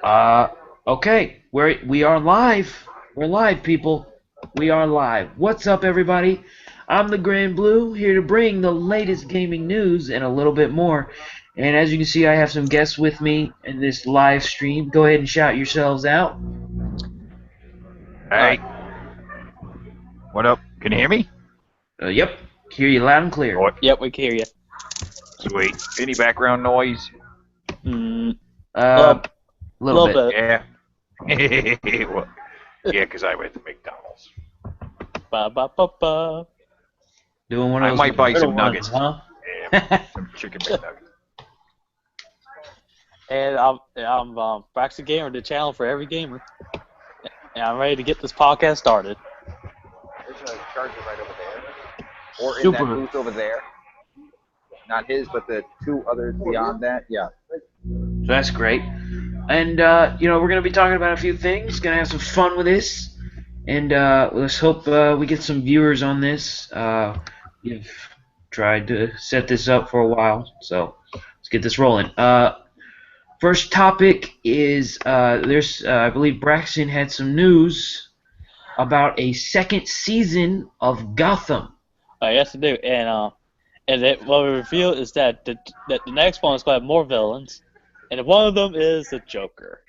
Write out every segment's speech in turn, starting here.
Uh, okay, we are live. We're live, people. We are live. What's up, everybody? I'm the Granblue, here to bring the latest gaming news and a little bit more. And as you can see, I have some guests with me in this live stream. Go ahead and shout yourselves out. Hey, what up? Can you hear me? Yep, hear you loud and clear. What? Yep, we can hear you. Sweet. Any background noise? A little bit. Bit. Yeah. Well, yeah, because I went to McDonald's. Ba ba ba ba. Doing one of I those might buy little some ones, nuggets. huh? Yeah, some chicken McNuggets. And I'm Braxton Gamer, the channel for every gamer. And I'm ready to get this podcast started. There's a charger right over there. Or in Super. that booth over there. Not his, but the two others beyond that. Yeah. So that's great. And, we're going to be talking about a few things. Going to have some fun with this. And let's hope we get some viewers on this. We've tried to set this up for a while, so let's get this rolling. First topic is I believe Braxton had some news about a second season of Gotham. Yes, I do. And what we reveal is that the next one is going to have more villains, and one of them is the Joker.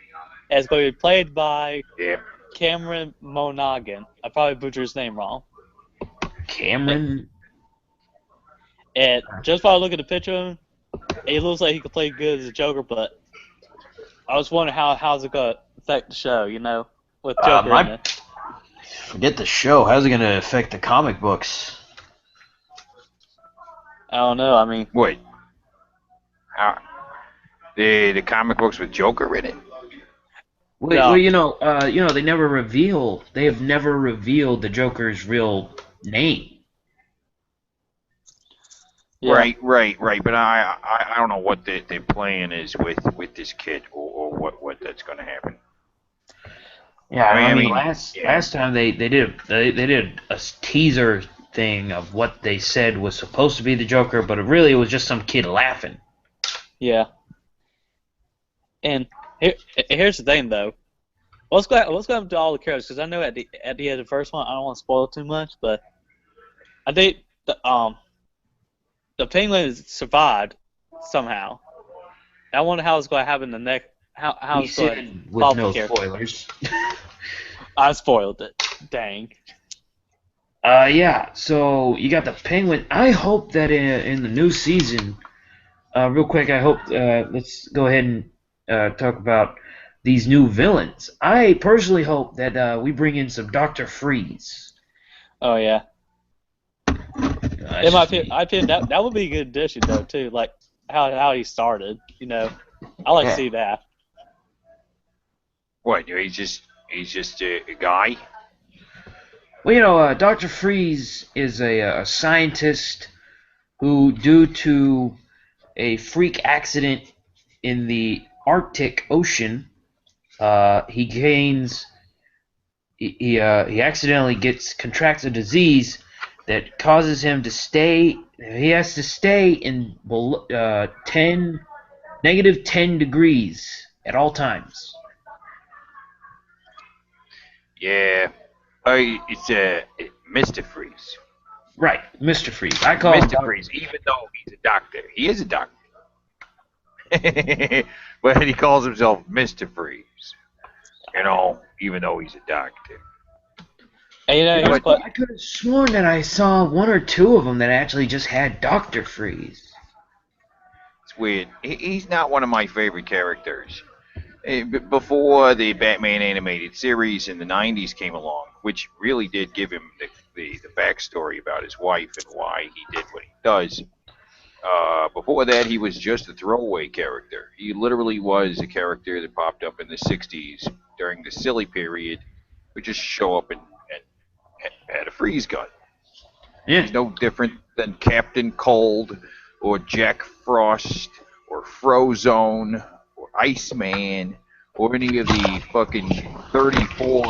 And it's going to be played by Yeah. Cameron Monaghan. I probably butchered his name wrong. Cameron. And just by looking at the picture of him, he looks like he could play good as a Joker, but I was wondering how's it going to affect the show, with Joker in it. Forget the show. How's it going to affect the comic books? I don't know. I mean, Wait. How? The comic books with Joker in it? Well, they never reveal. They have never revealed the Joker's real name. yeah. Right. But I don't know what the plan is with this kid or what that's going to happen. Yeah, I mean, last time they did a teaser thing of what they said was supposed to be the Joker, but it was just some kid laughing. Yeah. And here's the thing, though. Let's go into all the characters, because I know at the end of the first one, I don't want to spoil it too much, but I think the Penguin survived somehow. I wonder how it's going to happen the next. How it's going to with no spoilers. I spoiled it. Dang. Yeah. So you got the Penguin. I hope that in the new season, real quick, I hope let's go ahead and talk about these new villains. I personally hope that we bring in some Dr. Freeze. Oh yeah. In my opinion, that would be a good addition though too. Like how he started. I like to see that. What? He's just a guy? Well, Dr. Freeze is a scientist who, due to a freak accident in the Arctic Ocean, he accidentally contracts a disease that causes him to stay. He has to stay in negative 10 degrees at all times. Yeah. It's Mr. Freeze. Right, Mr. Freeze. I call him Mr. Freeze, even though he's a doctor. He is a doctor. But he calls himself Mr. Freeze. Even though he's a doctor. And I could have sworn that I saw one or two of them that actually just had Dr. Freeze. It's weird. He's not one of my favorite characters. Before the Batman animated series in the 90s came along, which really did give him the backstory about his wife and why he did what he does. Before that, he was just a throwaway character. He literally was a character that popped up in the 60s during the silly period, would just show up and had a freeze gun. Yeah. He's no different than Captain Cold or Jack Frost or Frozone or Iceman or any of the fucking 34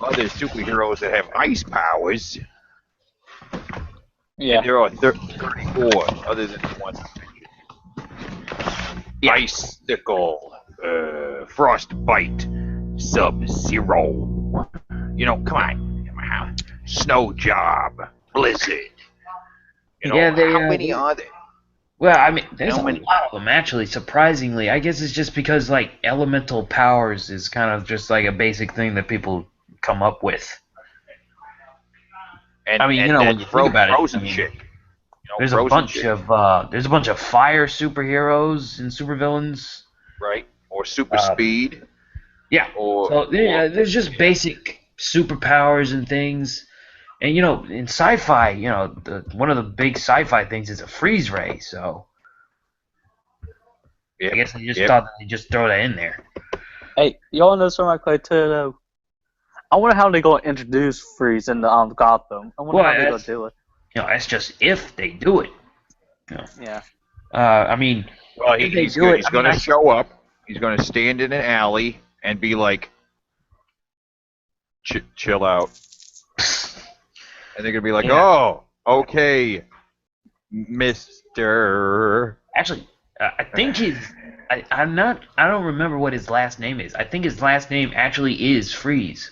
other superheroes that have ice powers. yeah. And there are 34 other than the ones I mentioned. Yeah. Icicle, Frostbite, Sub-Zero. You know, come on. Snow Job, Blizzard. You know, Yeah, how many are there? well, I mean, there's How a many? lot of them actually. Surprisingly, I guess it's just because like elemental powers is kind of just like a basic thing that people come up with. I mean, And when then you think about it, Frozen I mean, chick. You know, Frozen chick, there's a bunch of fire superheroes and supervillains. right? Or Super Uh, Speed, yeah. So yeah, or there's just basic superpowers and things. And in sci-fi, one of the big sci-fi things is a freeze ray. So I yep, guess I just yep. thought that they'd just throw that in there. Hey, y'all know something I play too, though? I wonder how they gonna introduce Freeze into Gotham. I wonder how they gonna do it. That's just if they do it. Yeah. I mean, Well, if they he's do it, he's going to show up. He's going to stand in an alley and be like, chill out. And they're going to be like, Yeah. oh, okay, Mister. Actually, I think I don't remember what his last name is. I think his last name actually is Freeze.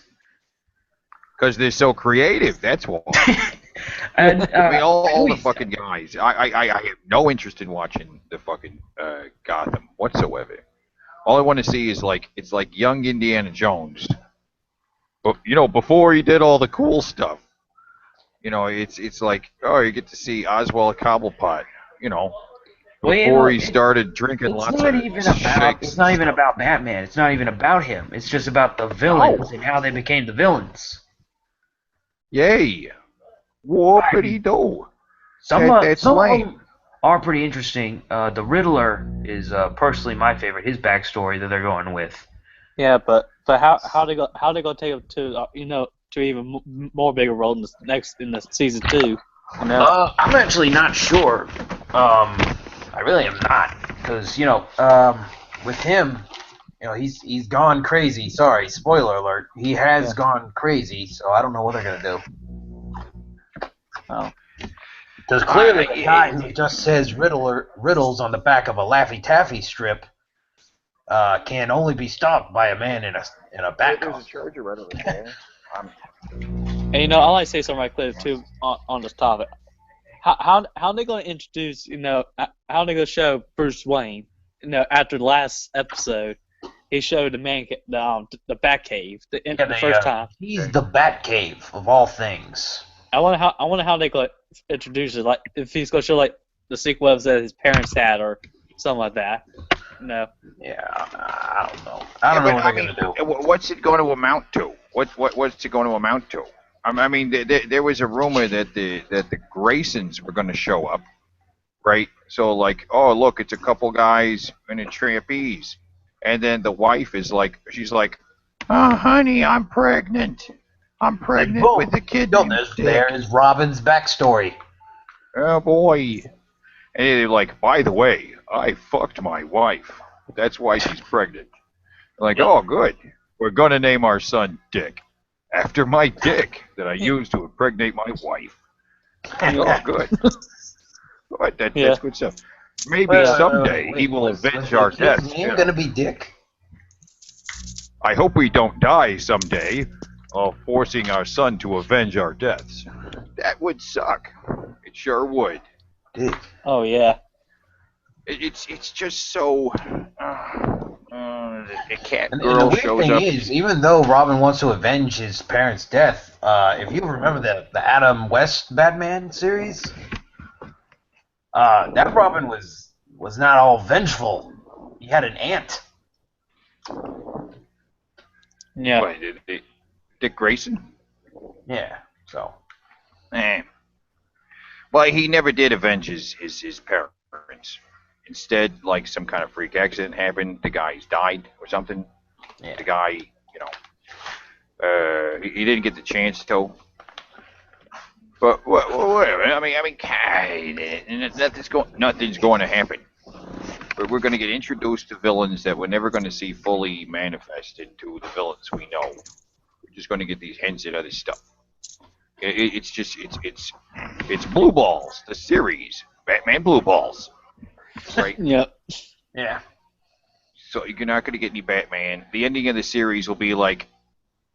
Because they're so creative. That's why. And I mean, all the fucking guys. I have no interest in watching the fucking Gotham whatsoever. All I want to see is it's like young Indiana Jones. But before he did all the cool stuff. It's like, oh, you get to see Oswald Cobblepot. Before he started drinking lots of shakes. It's not even about Batman. It's not even about him. It's just about the villains and how they became the villains. Yay! Whoopity do. Some of lame. them are pretty interesting. The Riddler is personally my favorite. His backstory that they're going with. Yeah, but how they gonna take him to to even more bigger role in the season 2? I'm actually not sure. I really am not, because with him, he's gone crazy. Sorry, spoiler alert. He has gone crazy, so I don't know what they're gonna do. Oh. Because clearly the guy who just says riddles on the back of a Laffy Taffy strip can only be stopped by a man in a bat There's a costume. charger right over there. And I like to say something right clear too on this topic. How they gonna introduce how they gonna show Bruce Wayne? After the last episode, he showed the Batcave the first time. He's the Batcave of all things. I wonder how they gonna introduce it. Like if he's gonna show like the sequels that his parents had or something like that. No. Yeah, I don't know. I don't know what they're gonna do. What's it going to amount to? What's it going to amount to? I mean, there was a rumor that the Graysons were going to show up, right? So like, oh look, it's a couple guys in a trapeze, and then the wife is like, she's like, oh honey, I'm pregnant. I'm pregnant with a kid. There is Robin's backstory. Oh boy. And they're like, by the way, I fucked my wife. That's why she's pregnant. Like, oh good. We're gonna name our son Dick, after my dick that I used to impregnate my wife. Oh good. Good. That's good stuff. Maybe someday he will avenge our deaths. Is his name gonna be Dick? I hope we don't die someday of forcing our son to avenge our deaths. That would suck. It sure would. Dick. Oh yeah. It's just so. The cat And girl the weird shows thing up. is, even though Robin wants to avenge his parents' death, if you remember the Adam West Batman series, that Robin was not all vengeful. He had an aunt. Yeah. What, Dick Grayson? Yeah. So. Well, he never did avenge his parents. Instead, like some kind of freak accident happened, the guy's died or something. Yeah. The guy, he didn't get the chance to. But whatever. I mean, nothing's going to happen. But we're going to get introduced to villains that we're never going to see fully manifest into the villains we know. We're just going to get these hints at other stuff. It's Blue Balls, the series, Batman Blue Balls, right? Yep. Yeah. So you're not going to get any Batman. The ending of the series will be like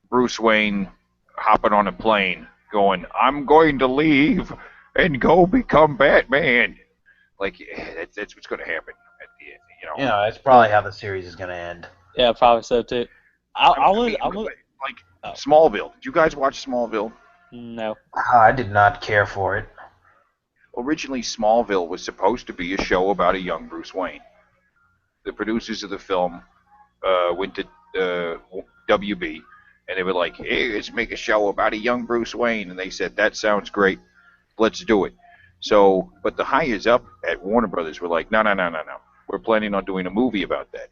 Bruce Wayne hopping on a plane, going, "I'm going to leave and go become Batman." Like that's what's going to happen at the end. Yeah, that's probably how the series is going to end. Yeah, probably so too. I mean, like Oh. Smallville. Did you guys watch Smallville? No. I did not care for it. Originally, Smallville was supposed to be a show about a young Bruce Wayne. The producers of the film went to WB, and they were like, "Hey, let's make a show about a young Bruce Wayne." And they said, "That sounds great. Let's do it." So, but the higher up at Warner Brothers were like, "No, no, no, no, no. We're planning on doing a movie about that."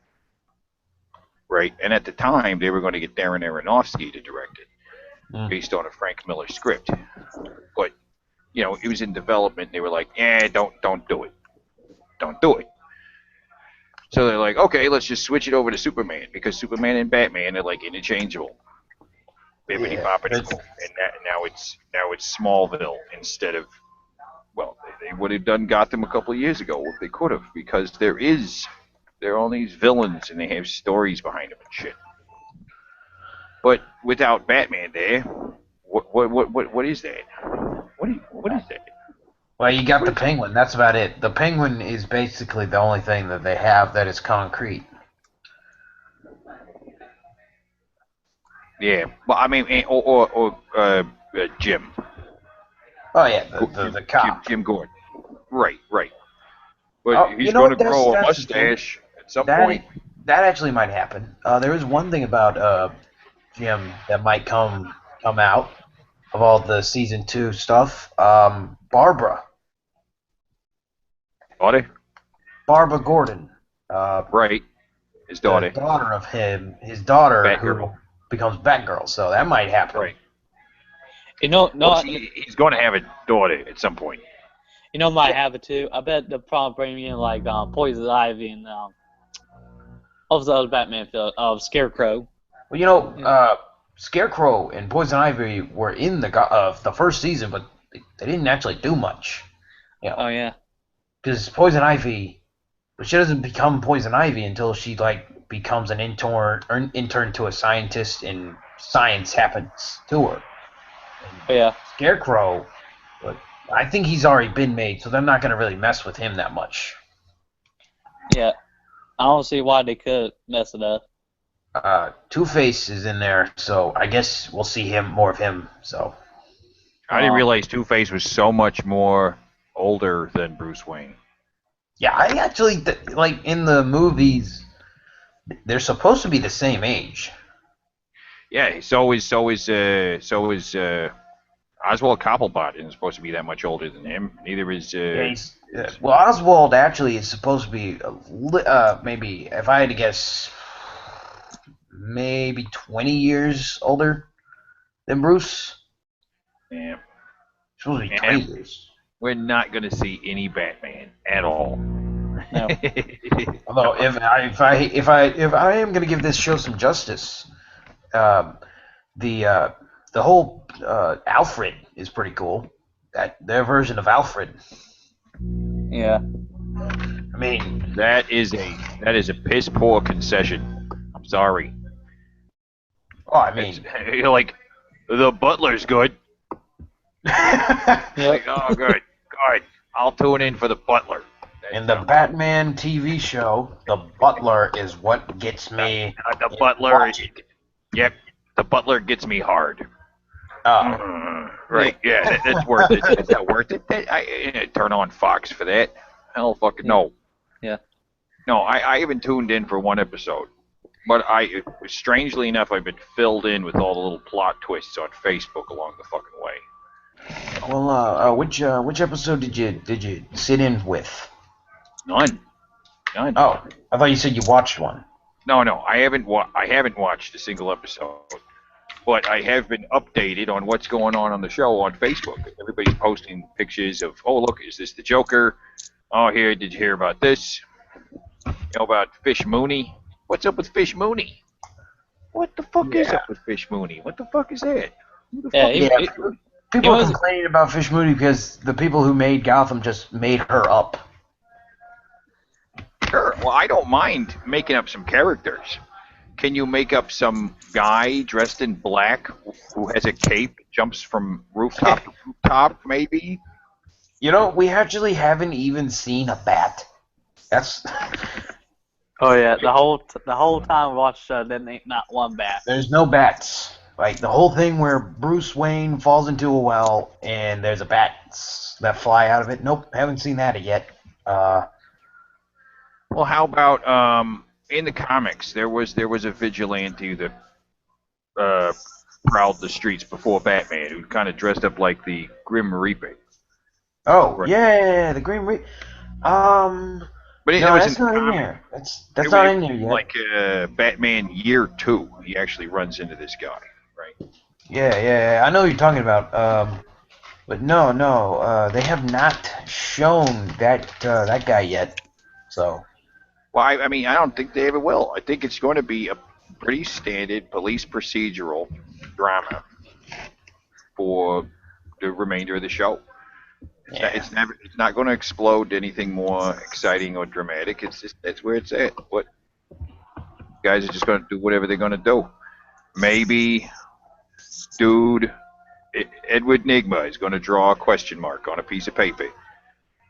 Right? And at the time, they were going to get Darren Aronofsky to direct it, based on a Frank Miller script. But it was in development. They were like, don't do it. Don't do it. So they're like, okay, let's just switch it over to Superman, because Superman and Batman are like interchangeable. Bippity boppity. And now it's Smallville instead of, well, they would have done Gotham a couple of years ago if they could have, because there are all these villains and they have stories behind them and shit. But without Batman there, what is that? What is that? Well, you got the Penguin. That's about it. The Penguin is basically the only thing that they have that is concrete. Yeah, but I mean, or Jim. Oh yeah, the cop. Jim Gordon. Right. But he's going to grow a mustache at some point. That actually might happen. There is one thing about Jim that might come out of all the season 2 stuff. Barbara. Barbara Gordon. Right. His daughter. The daughter of him. His daughter Batgirl. who becomes Batgirl. So that might happen. Right. He's going to have a daughter at some point. Might have it too. I bet they'll probably bring in like Poison Ivy and what was the other Batman film? Scarecrow. Well, Scarecrow and Poison Ivy were in the first season, but they didn't actually do much. Oh yeah. Because Poison Ivy, she doesn't become Poison Ivy until she becomes an intern to a scientist, and science happens to her. Yeah. Scarecrow, but I think he's already been made, so they're not going to really mess with him that much. Yeah. I don't see why they could mess it up. Two-Face is in there, so I guess we'll see more of him. So I didn't realize Two-Face was so much more older than Bruce Wayne. Yeah, I actually like in the movies, they're supposed to be the same age. Yeah, so is Oswald Cobblepot isn't supposed to be that much older than him. Neither is. Well, Oswald actually is supposed to be maybe, if I had to guess, maybe 20 years older than Bruce. Yeah. Supposed to be 20 years. We're not going to see any Batman at all. No. Although if I am going to give this show some justice, the whole Alfred is pretty cool. Their version of Alfred. Yeah. I mean, that is a piss poor concession. I'm sorry. Oh, I mean, you're like, the butler's good. Yep. Like, oh, good. I'll tune in for the butler. In the Batman TV show, the butler is what gets me. The butler. Yep. The butler gets me hard. Right. Yeah. That's worth it. Is that worth it? I turn on Fox for that. Hell, fucking no. Yeah. No, I haven't tuned in for one episode, but strangely enough, I've been filled in with all the little plot twists on Facebook along the fucking way. Well, which episode did you sit in with? None. Oh, I thought you said you watched one. No, I haven't watched a single episode, but I have been updated on what's going on the show on Facebook. Everybody's posting pictures of, oh look, is this the Joker? Oh, here, did you hear about this? About Fish Mooney? What's up with Fish Mooney? What the fuck is up with Fish Mooney? What the fuck is that? Who the fuck People are complaining about Fish Mooney because the people who made Gotham just made her up. Sure. Well, I don't mind making up some characters. Can you make up some guy dressed in black who has a cape, jumps from rooftop to rooftop, maybe? You know, we actually haven't even seen a bat. That's Oh yeah, the whole time we watched the show, there ain't not one bat. there's no bats. Like the whole thing where Bruce Wayne falls into a well and there's a bats that fly out of it. Nope, haven't seen that yet. Well, how about in the comics there was a vigilante that prowled the streets before Batman, who kind of dressed up like the Grim Reaper. Oh Right. yeah, the Green Reaper. But it No, was that's in the not in comic. there. That's not in there yet. Like Batman Year 2, he actually runs into this guy, right? Yeah, I know what you're talking about. But no, they have not shown that guy yet. So Well, I mean, I don't think they ever will. I think it's going to be a pretty standard police procedural drama for the remainder of the show. yeah. It's not going to explode to anything more exciting or dramatic. It's just that's where it's at. What guys are just going to do whatever they're going to do. Maybe, dude, Edward Nigma is going to draw a question mark on a piece of paper.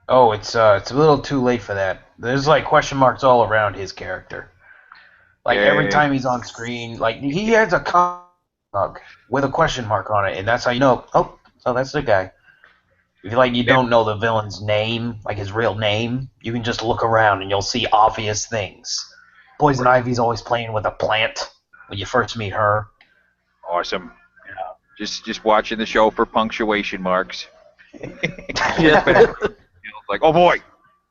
Oh, it's a little too late for that. There's like question marks all around his character. Like every Yeah. time he's on screen, like he has a comic mug with a question mark on it, and that's how you know. Oh, so that's the guy. If you don't know the villain's name, like his real name, you can just look around and you'll see obvious things. Poison Ivy's always playing with a plant when you first meet her. Awesome. Just watching the show for punctuation marks. Yeah. Like, oh boy,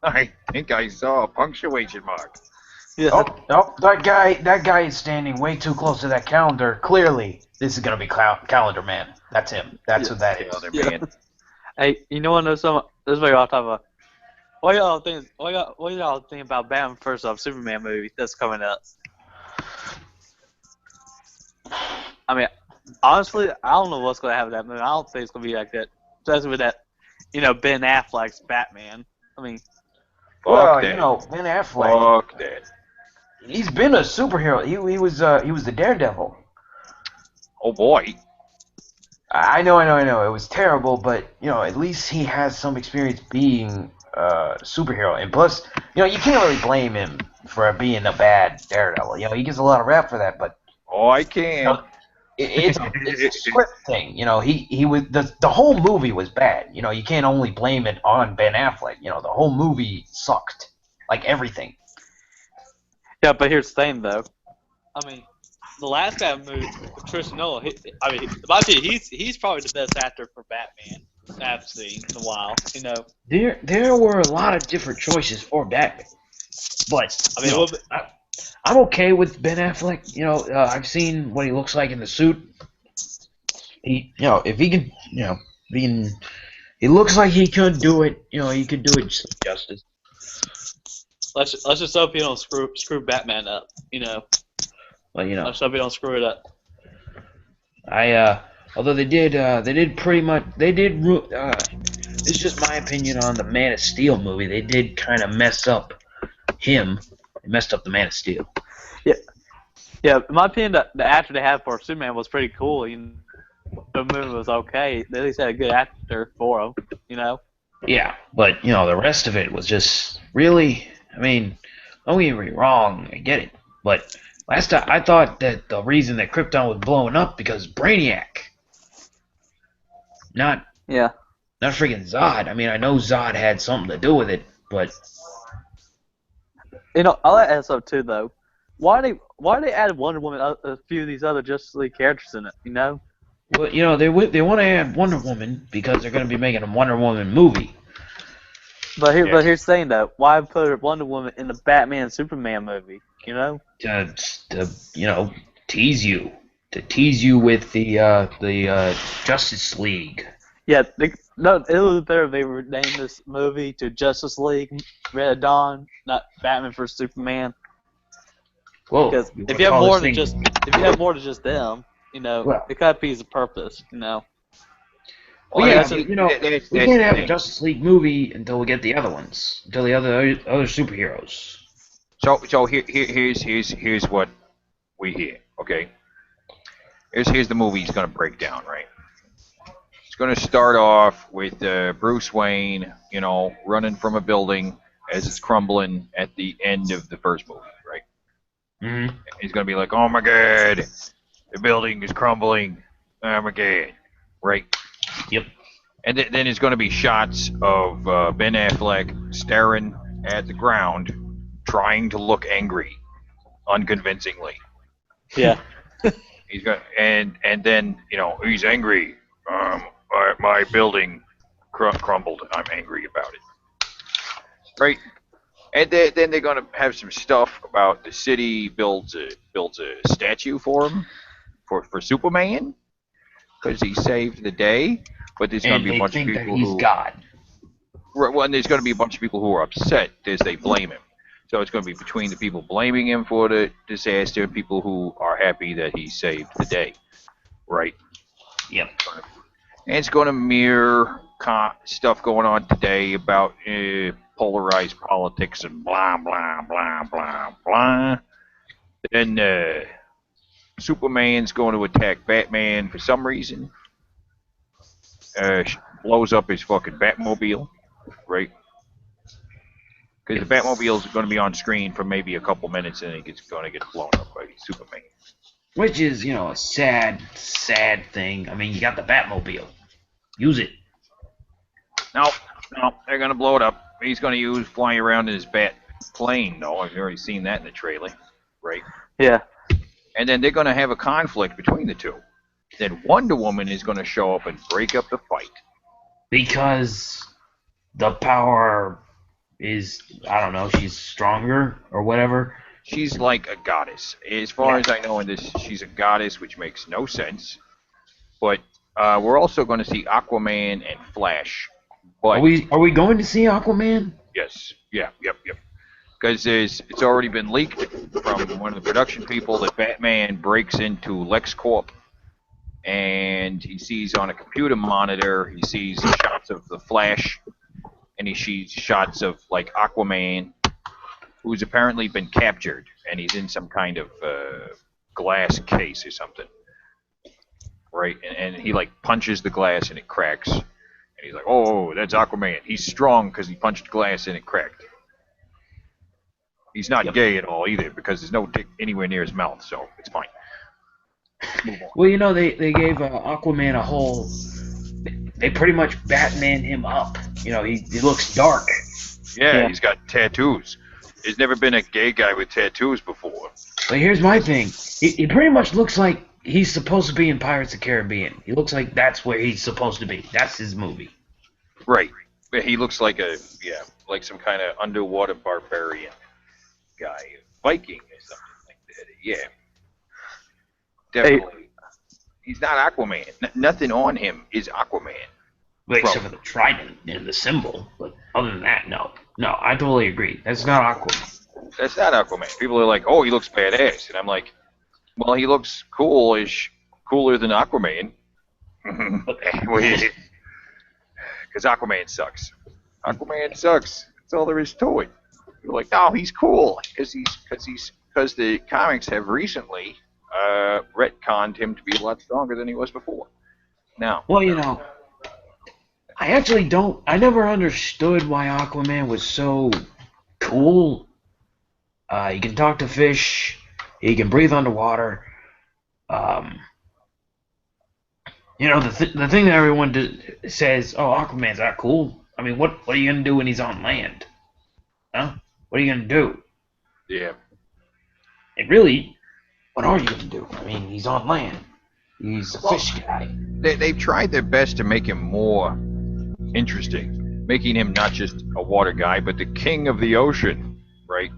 I think I saw a punctuation mark. Yeah. Oh, that guy is standing way too close to that calendar. Clearly, this is gonna be Calendar Man. That's him. That's who that is. Calendar Yeah. Man. Hey, you know what? This is what y'all talking about. What y'all think about Batman first off Superman movie that's coming up? I mean, honestly, I don't know what's gonna happen with that movie. I don't think it's gonna be like that, especially with that, Ben Affleck's Batman. I mean, Well, Fuck that. Ben Affleck. Fuck that. He's been a superhero. He was the Daredevil. Oh boy. I know. It was terrible, but at least he has some experience being a superhero. And plus, you can't really blame him for being a bad Daredevil. He gets a lot of rap for that, but Oh, I can. it's a script thing. He was the whole movie was bad. You can't only blame it on Ben Affleck. The whole movie sucked, like everything. yeah, but here's the thing though. I mean, the last Batman movie, Tristan Nolan. In my opinion, he's probably the best actor for Batman I've seen in a while. There were a lot of different choices for Batman, but I mean, I'm okay with Ben Affleck. I've seen what he looks like in the suit. If he can, he looks like he could do it. He could do it justice. let's just hope he don't screw Batman up. Well, Let's hope he don't screw it up. although they did pretty much, it's just my opinion on the Man of Steel movie. They did kind of mess up him. They messed up the Man of Steel. Yeah, in my opinion, the actor they had for Superman was pretty cool. The movie was okay. They at least had a good actor for him. Yeah, but the rest of it was just really. I mean, don't get me wrong, I get it, but last time I thought that the reason that Krypton was blowing up because Brainiac, not Yeah. freaking Zod. I mean, I know Zod had something to do with it, but I like that stuff too, though. Why they add Wonder Woman, a few of these other Justice League characters in it? well, they want to add Wonder Woman because they're going to be making a Wonder Woman movie. But here's the thing, though. Why put Wonder Woman in the Batman Superman movie? To tease you with the Justice League. Yeah, it was better if they would name this movie to Justice League Red Dawn, not Batman vs Superman. Whoa! Because you if wanna you have call more this than thing- more than just them, Well- it kind of defeats the purpose. Well, Well, yeah, that's but, just- we can't have a Justice League movie until we get the other ones, until the other superheroes. So here's what we hear. Okay, here's the movie he's gonna break down. Right, it's gonna start off with Bruce Wayne, running from a building as it's crumbling at the end of the first movie. Right, Mm-hmm. he's gonna be like, "Oh my God, the building is crumbling. Oh my God." Right. Yep. And then there's going to be shots of Ben Affleck staring at the ground, trying to look angry, unconvincingly. Yeah. He's got and then he's angry. My building crumbled. I'm angry about it. Right. And then they're going to have some stuff about the city builds a statue for him for Superman because he saved the day. But there's going And to be a they bunch of think that people he's who God. Right, well, and there's going to be a bunch of people who are upset as they blame him. So it's going to be between the people blaming him for the disaster and people who are happy that he saved the day, right? Yep. And it's going to mirror stuff going on today about polarized politics and blah, blah, blah, blah, blah. Then Superman's going to attack Batman for some reason. Blows up his fucking Batmobile, right? Because the Batmobile is going to be on screen for maybe a couple minutes, and it's going to get blown up by Superman. Which is, a sad, sad thing. I mean, you got the Batmobile. Use it. No, they're going to blow it up. He's going to flying around in his Bat plane, though. I've already seen that in the trailer, right? Yeah. And then they're going to have a conflict between the two. Then Wonder Woman is going to show up and break up the fight. Because the power is, I don't know, she's stronger or whatever. She's like a goddess. As far as I know in this, she's a goddess, which makes no sense. But we're also going to see Aquaman and Flash. But Are we going to see Aquaman? yes, yep. Because it's already been leaked from one of the production people that Batman breaks into LexCorp, and he sees on a computer monitor, he sees shots of the Flash, and he sees shots of like Aquaman, who's apparently been captured, and he's in some kind of glass case or something, right? And he like punches the glass and it cracks, and he's like, "Oh, that's Aquaman. He's strong because he punched glass and it cracked." He's not gay at all either because there's no dick anywhere near his mouth, so it's fine. Move on. Well, they gave Aquaman a whole. They pretty much Batman him up. He looks dark. Yeah, he's got tattoos. There's never been a gay guy with tattoos before. But here's my thing. He pretty much looks like he's supposed to be in Pirates of the Caribbean. He looks like that's where he's supposed to be. That's his movie. Right. He looks like like some kind of underwater barbarian guy, Viking or something like that. Yeah. Definitely. He's not Aquaman. Nothing on him is Aquaman. Well, except for the trident and the symbol. But other than that, no. No, I totally agree. That's not Aquaman. That's not Aquaman. People are like, "Oh, he looks badass," and I'm like, "Well, he looks coolish, cooler than Aquaman." Because Aquaman sucks. Aquaman sucks. That's all there is to it. You're like, "No, he's cool because the comics have recently retconned him to be a lot stronger than he was before." Now, Well, I actually don't. I never understood why Aquaman was so cool. He can talk to fish. He can breathe underwater. The thing that everyone says, "Oh, Aquaman's not cool." I mean, what are you gonna do when he's on land? Huh? What are you gonna do? yeah, And really, what are you gonna do? I mean, he's on land. He's a fish guy. they've tried their best to make him more interesting, making him not just a water guy, but the king of the ocean, right?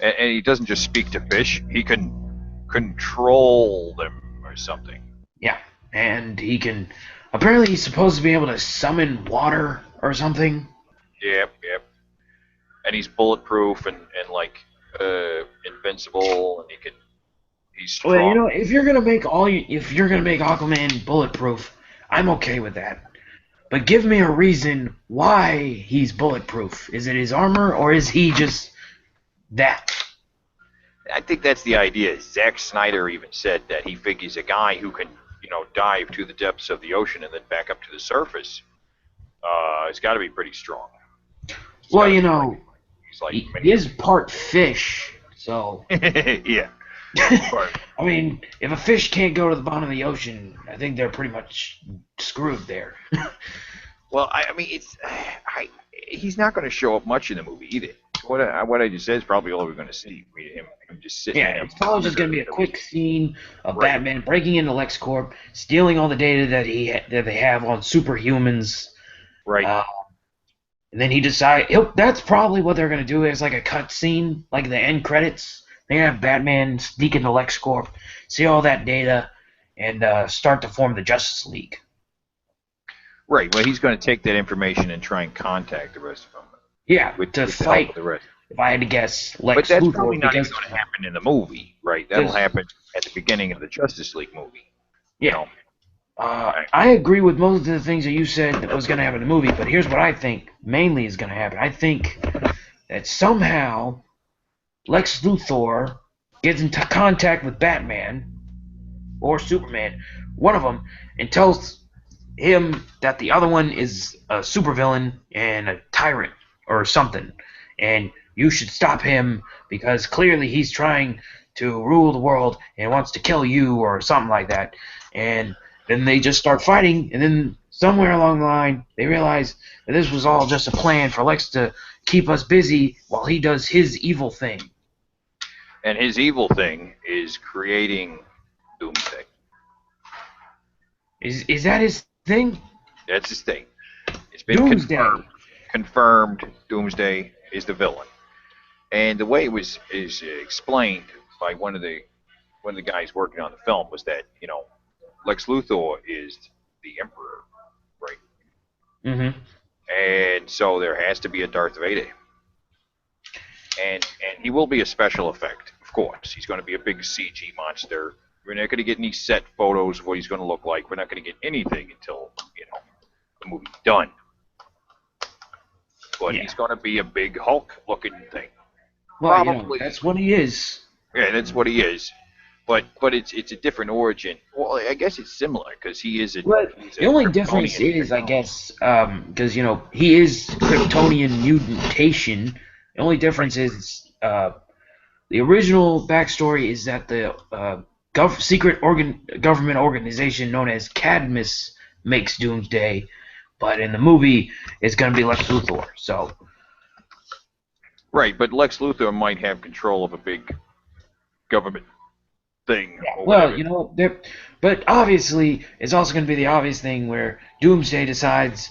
And he doesn't just speak to fish; he can control them or something. Yeah, and he can. Apparently, he's supposed to be able to summon water or something. Yep. And he's bulletproof and like invincible, and he's strong. Well, if you're gonna make Aquaman bulletproof, I'm okay with that. But give me a reason why he's bulletproof. Is it his armor, or is he just that? I think that's the idea. Zack Snyder even said that he figures a guy who can, dive to the depths of the ocean and then back up to the surface, it's got to be pretty strong. It's Well, gotta you be know, he's like he is part fish, so. yeah. But, I mean, if a fish can't go to the bottom of the ocean, I think they're pretty much screwed there. well, I mean, he's not going to show up much in the movie either. What I just said is probably all we're going to see. Him just sitting Yeah, there. it's probably just going to be a quick scene of Right. Batman breaking into LexCorp, stealing all the data that they have on superhumans. Right. And then he decides, that's probably what they're going to do as like a cut scene, like the end credits. They're going to have Batman sneak into LexCorp, see all that data, and start to form the Justice League. Right. Well, he's going to take that information and try and contact the rest of them. Yeah, With to the help fight, of the rest. if I had to guess, Lex But that's Luthor. probably not even Because, going to happen in the movie, right? That'll Yes. happen at the beginning of the Justice League movie. yeah. I agree with most of the things that you said that was going to happen in the movie, but here's what I think mainly is going to happen. I think that somehow Lex Luthor gets into contact with Batman or Superman, one of them, and tells him that the other one is a supervillain and a tyrant or something, and you should stop him because clearly he's trying to rule the world and wants to kill you or something like that. And then they just start fighting, and then somewhere along the line they realize that this was all just a plan for Lex to keep us busy while he does his evil thing. And his evil thing is creating Doomsday. Is that his thing? That's his thing. It's been Doomsday. confirmed. Doomsday is the villain. And the way it is explained by one of the guys working on the film was that Lex Luthor is the Emperor, right? Mm-hmm. And so there has to be a Darth Vader. And he will be a special effect, of course. He's going to be a big CG monster. We're not going to get any set photos of what he's going to look like. We're not going to get anything until the movie's done. But he's going to be a big Hulk-looking thing. Well, Probably. that's what he is. Yeah, that's what he is. But it's a different origin. Well, I guess it's similar because he is a. Well, he's the only Kryptonian difference is, I technology. guess, because he is Kryptonian mutation. The only difference is the original backstory is that the secret government organization known as Cadmus makes Doomsday, but in the movie it's going to be Lex Luthor. So. Right, but Lex Luthor might have control of a big government thing. Or Well, whatever. but obviously, it's also going to be the obvious thing where Doomsday decides,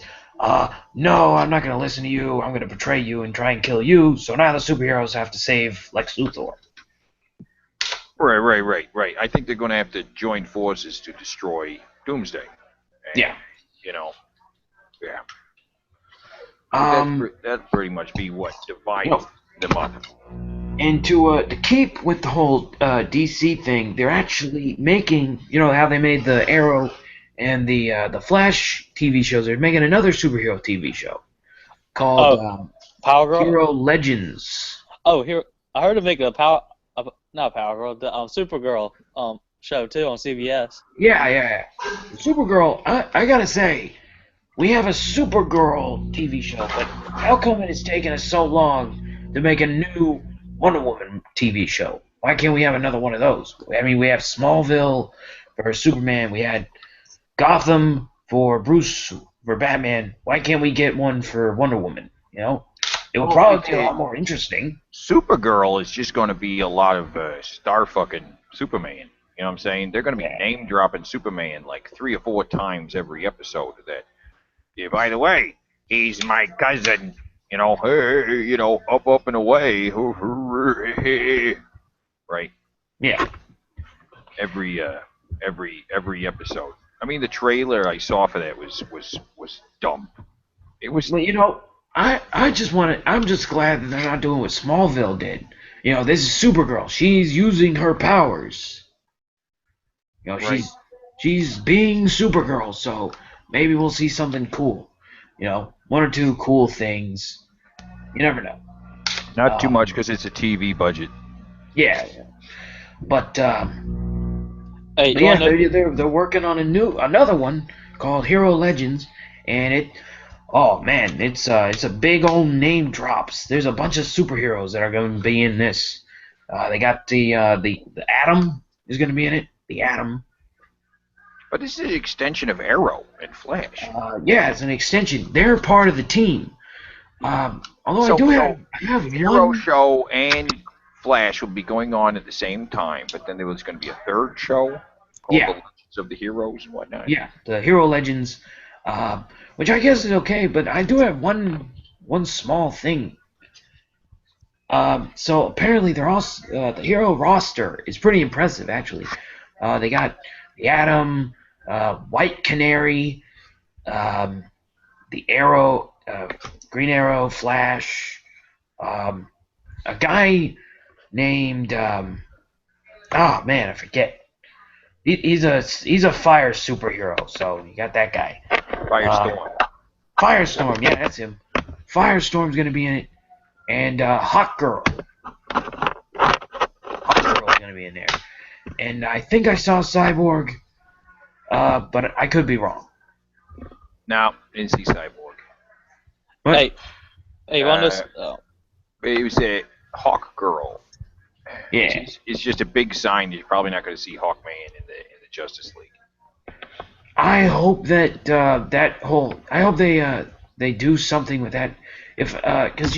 no, I'm not going to listen to you, I'm going to betray you and try and kill you, so now the superheroes have to save Lex Luthor. Right. I think they're going to have to join forces to destroy Doomsday. And, Yeah. Yeah. Um, That'd pretty much be what divides No. them up. and to keep with the whole DC thing, they're actually making, how they made the Arrow and the Flash TV shows, they're making another superhero TV show called Power Girl. Hero Legends. Oh, here I heard of making not Power Girl, the Supergirl show too on CBS. Yeah. Supergirl, I gotta say, we have a Supergirl TV show, but how come it has taken us so long to make a new Wonder Woman TV show? Why can't we have another one of those? I mean, we have Smallville for Superman, we had Gotham for Batman. Why can't we get one for Wonder Woman? It would probably be a lot more interesting. Supergirl is just going to be a lot of star fucking Superman. You know what I'm saying? They're going to be name dropping Superman like 3 or 4 times every episode of that. Yeah, by the way, he's my cousin. Hey, up and away. Right. Yeah. Every episode. I mean, the trailer I saw for that was dumb. It was. Well, I'm just glad that they're not doing what Smallville did. This is Supergirl. She's using her powers. Right. She's being Supergirl, so maybe we'll see something cool. 1 or 2 cool things. You never know. Not too much because it's a TV budget. Yeah, yeah. But Hey, but you yeah, want to know? they're working on another one called Hero Legends, and oh man, it's a big old name drops. There's a bunch of superheroes that are going to be in this. They got the Atom is going to be in it. The Atom. But this is an extension of Arrow and Flash. Yeah, it's an extension. They're part of the team. Although So I have Hero one. show and Flash will be going on at the same time, but then there was going to be a third show called The Yeah, Legends of the Heroes and whatnot. yeah, the Hero Legends, which I guess is okay. But I do have one small thing. So apparently they're all the hero roster is pretty impressive actually. They got the Atom, White Canary, um, the Arrow, Green Arrow, Flash, um, a guy named oh man, I forget. He's a fire superhero, so you got that guy. Firestorm. Firestorm, yeah, that's him. Firestorm's gonna be in it, and Hawk Girl. Hawk Girl's gonna be in there, and I think I saw Cyborg, but I could be wrong. Now, didn't see Cyborg. What? Hey, you want to know? It was a Hawk Girl. Yeah. It's just a big sign that you're probably not going to see Hawkman in the Justice League. I hope that I hope they do something with that. If because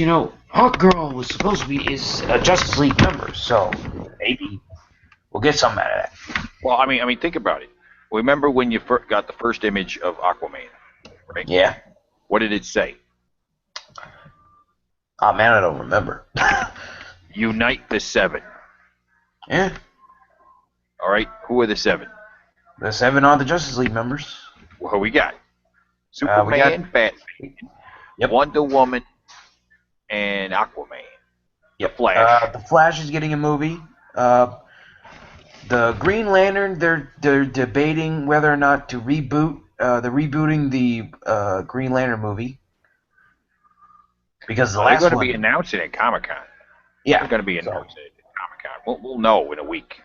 Hawk Girl was supposed to be is a Justice League member, so maybe we'll get something out of that. Well, I mean, think about it. Remember when you got the first image of Aquaman, right? Yeah. What did it say? Oh man, I don't remember. Unite the Seven. Yeah, All right, who are the seven? the 7 are the Justice League members. Well, who we got? Superman, Batman, Yep. Wonder Woman, and Aquaman. Yep. The Flash. The Flash is getting a movie. The Green Lantern, they're debating whether or not to reboot. They're rebooting the Green Lantern movie because the They're last going to one. be announcing it at Comic-Con. Yeah. They're going to be So, announcing it at Comic-Con. We'll know in a week.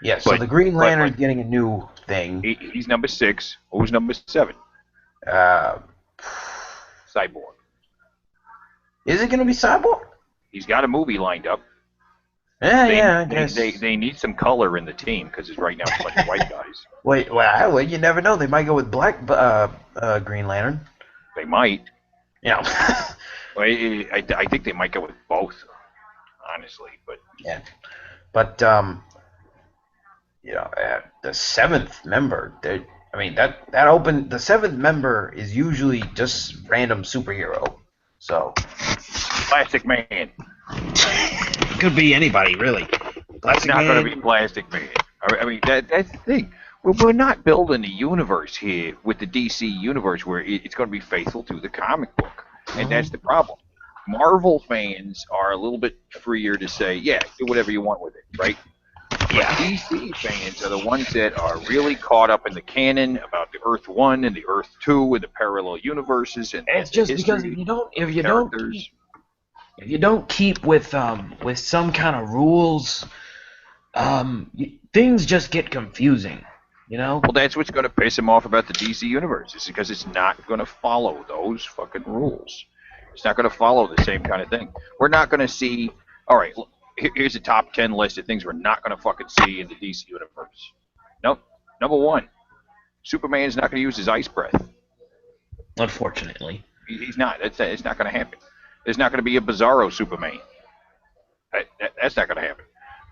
yeah. So But- the Green but- Lantern's but- getting a new thing. He's number 6. Who's number 7? Uh, Cyborg. is it going to be Cyborg? He's got a movie lined up. Yeah, I guess. They need some color in the team because it's right now a bunch of white guys. Wait, well, you never know. They might go with Black Green Lantern. They might. You know. Well, I think they might go with both, honestly. But Yeah. But the 7th member, I mean that the 7th member is usually just random superhero. So Plastic Man. it could be anybody really. It's not going to be Plastic Man. I mean that's the thing. We're not building a universe here with the DC universe where it's going to be faithful to the comic book, and that's the problem. Marvel fans are a little bit freer to say, yeah, do whatever you want with it, right? Yeah. DC fans are the ones that are really caught up in the canon about the Earth 1 and the Earth 2 and the parallel universes and It's the just history, because if characters. you don't keep with some kind of rules, things just get confusing. You know. Well, that's what's going to piss him off about the DC universe, is because it's not going to follow those fucking rules. It's not going to follow the same kind of thing. We're not going to see. All right, here's a top 10 list of things we're not going to fucking see in the DC universe. Nope. Number 1, Superman's not going to use his ice breath. Unfortunately. He's not. It's not going to happen. There's not going to be a Bizarro Superman. That's not going to happen.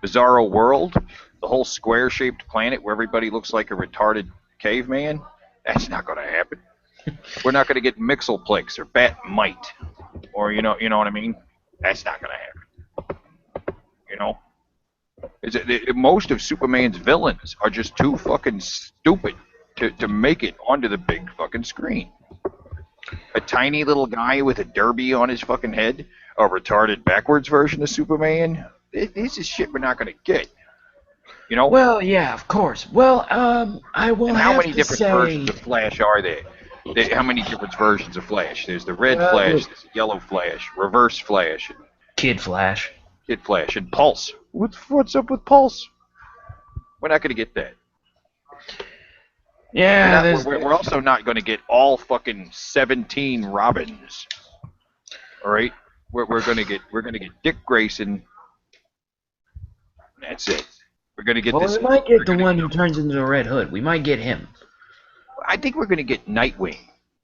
Bizarro World, the whole square-shaped planet where everybody looks like a retarded caveman, that's not going to happen. We're not going to get Mixelplex or Bat-Mite, or you know what I mean. That's not going to happen. You know, most of Superman's villains are just too fucking stupid to make it onto the big fucking screen. A tiny little guy with a derby on his fucking head, a retarded backwards version of Superman. This is shit we're not going to get. You know? Well, yeah, of course. Well, I will And have how many to different say. versions of Flash are there? How many different versions of Flash? There's the red Flash, there's the yellow Flash, reverse Flash, and Kid Flash. Kid Flash, and Pulse. What's up with Pulse? We're not going to get that. Yeah, We're also not going to get all fucking 17 Robins. All right, we're going to get Dick Grayson. That's it. We're going to get well, this. we might get the one who turns into the Red Hood. We might get him. I think we're going to get Nightwing,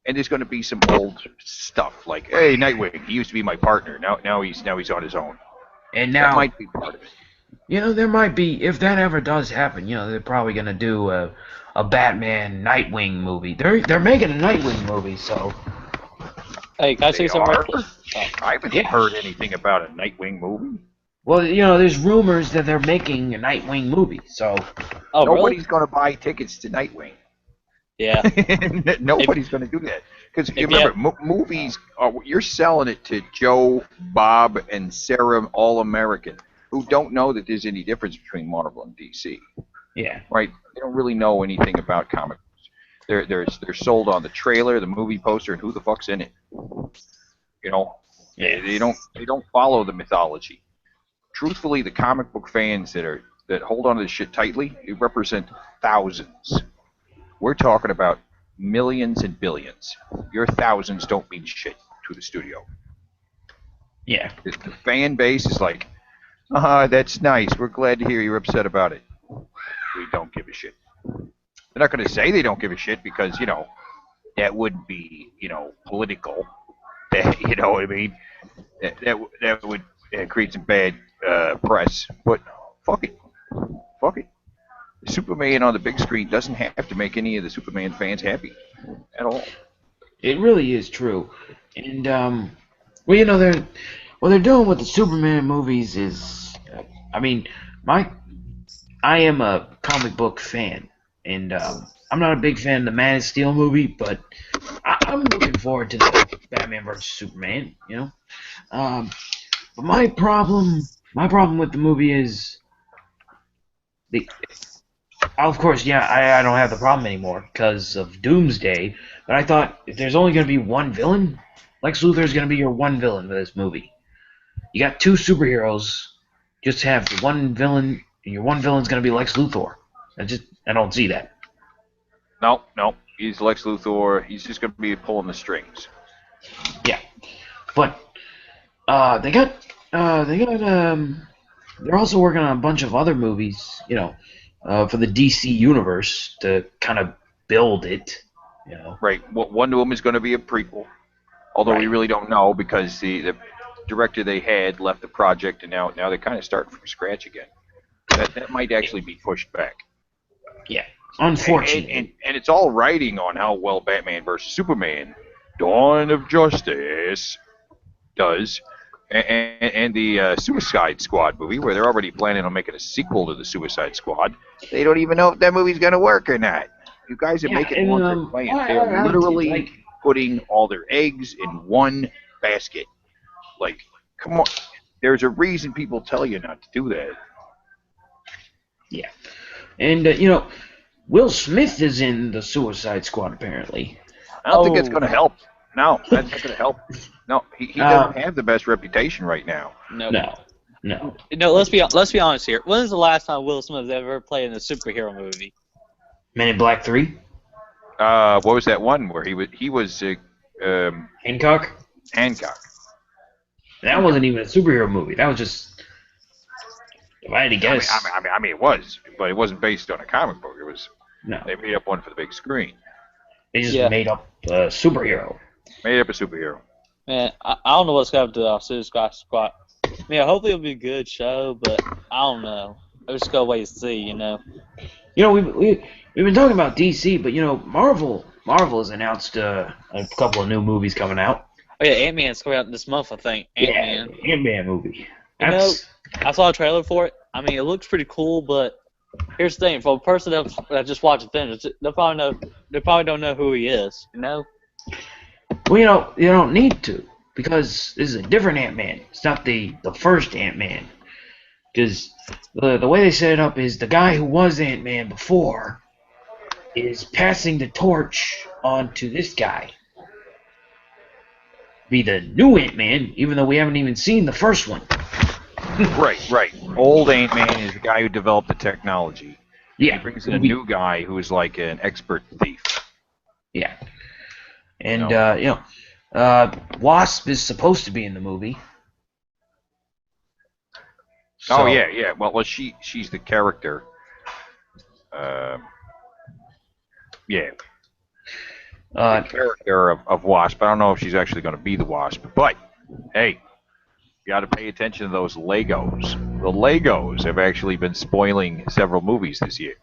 and there's going to be some old stuff like, hey, Nightwing, he used to be my partner. Now he's on his own. And That now, might be part of it. you know, there might be, if that ever does happen, you know, they're probably gonna do a Batman Nightwing movie. They're making a Nightwing movie, so. Hey, can I say They something? are? Right I haven't heard anything about a Nightwing movie. Well, you know, there's rumors that they're making a Nightwing movie, so. Oh, Nobody's really? going to buy tickets to Nightwing. Yeah. Nobody's going to do that. Because if remember, movies, you're selling it to Joe, Bob, and Sarah All-American, who don't know that there's any difference between Marvel and DC. Yeah. Right? They don't really know anything about comic books. They're sold on the trailer, the movie poster, and who the fuck's in it. You know? Yeah. They don't follow the mythology. Truthfully, the comic book fans that hold on to this shit tightly, they represent thousands. We're talking about millions and billions. Your thousands don't mean shit to the studio. Yeah. The fan base is like, that's nice. We're glad to hear you're upset about it. We don't give a shit. They're not going to say they don't give a shit because, you know, that would be, you know, political. You know what I mean? That would create some bad press. But fuck it. Fuck it. Superman on the big screen doesn't have to make any of the Superman fans happy at all. It really is true. And, well, you know, what they're doing with the Superman movies is, I mean, I am a comic book fan, and I'm not a big fan of the Man of Steel movie, but I'm looking forward to the Batman vs Superman, you know. But my problem with the movie is of course, yeah, I don't have the problem anymore because of Doomsday. But I thought if there's only going to be one villain, Lex Luthor is going to be your one villain for this movie. You got two superheroes, just have the one villain, and your one villain's going to be Lex Luthor. I don't see that. No, he's Lex Luthor. He's just going to be pulling the strings. Yeah, but they're also working on a bunch of other movies, you know, for the DC universe to kind of build it, you know. Right. Wonder Woman's going to be a prequel, although we really don't know because the director they had left the project, and now they're kind of starting from scratch again. That might actually be pushed back. Yeah, unfortunately. And it's all riding on how well Batman vs Superman, Dawn of Justice, does, and the Suicide Squad movie, where they're already planning on making a sequel to the Suicide Squad. They don't even know if that movie's going to work or not. You guys are making one for playing. They're literally putting all their eggs in one basket. Like, come on. There's a reason people tell you not to do that. Yeah. And, you know, Will Smith is in the Suicide Squad, apparently. I don't think it's going to help. No, that's not going to help. No, he doesn't have the best reputation right now. No. No. No, let's be honest here. When was the last time Will Smith ever played in a superhero movie? Men in Black 3? What was that one where he was Hancock? Hancock. That wasn't even a superhero movie. That was just, if I had to guess. I mean, it was, but it wasn't based on a comic book. It was. No. They made up one for the big screen. They just made up a superhero. Made up a superhero. Man, I don't know what's going to do to our Suicide Squad. Yeah, hopefully it'll be a good show, but I don't know. I just gotta wait and see, you know. You know, we've been talking about DC, but you know, Marvel has announced a couple of new movies coming out. Oh yeah, Ant-Man's coming out this month, I think. Ant-Man. Yeah, Ant-Man movie. You know, I saw a trailer for it. I mean, it looks pretty cool, but here's the thing: for a person that just watched the film, they probably don't know who he is, you know. Well, you know, you don't need to, because this is a different Ant-Man. It's not the first Ant-Man. Because the way they set it up is the guy who was Ant-Man before is passing the torch on to this guy. Be the new Ant-Man, even though we haven't even seen the first one. Right. Old Ant-Man is the guy who developed the technology. He Yeah. brings in a new guy who is like an expert thief. Yeah. And No. Wasp is supposed to be in the movie. Oh So, yeah. Well, she's the character. Yeah, the Uh, character of Wasp. I don't know if she's actually going to be the Wasp, but hey, you got to pay attention to those Legos. The Legos have actually been spoiling several movies this year.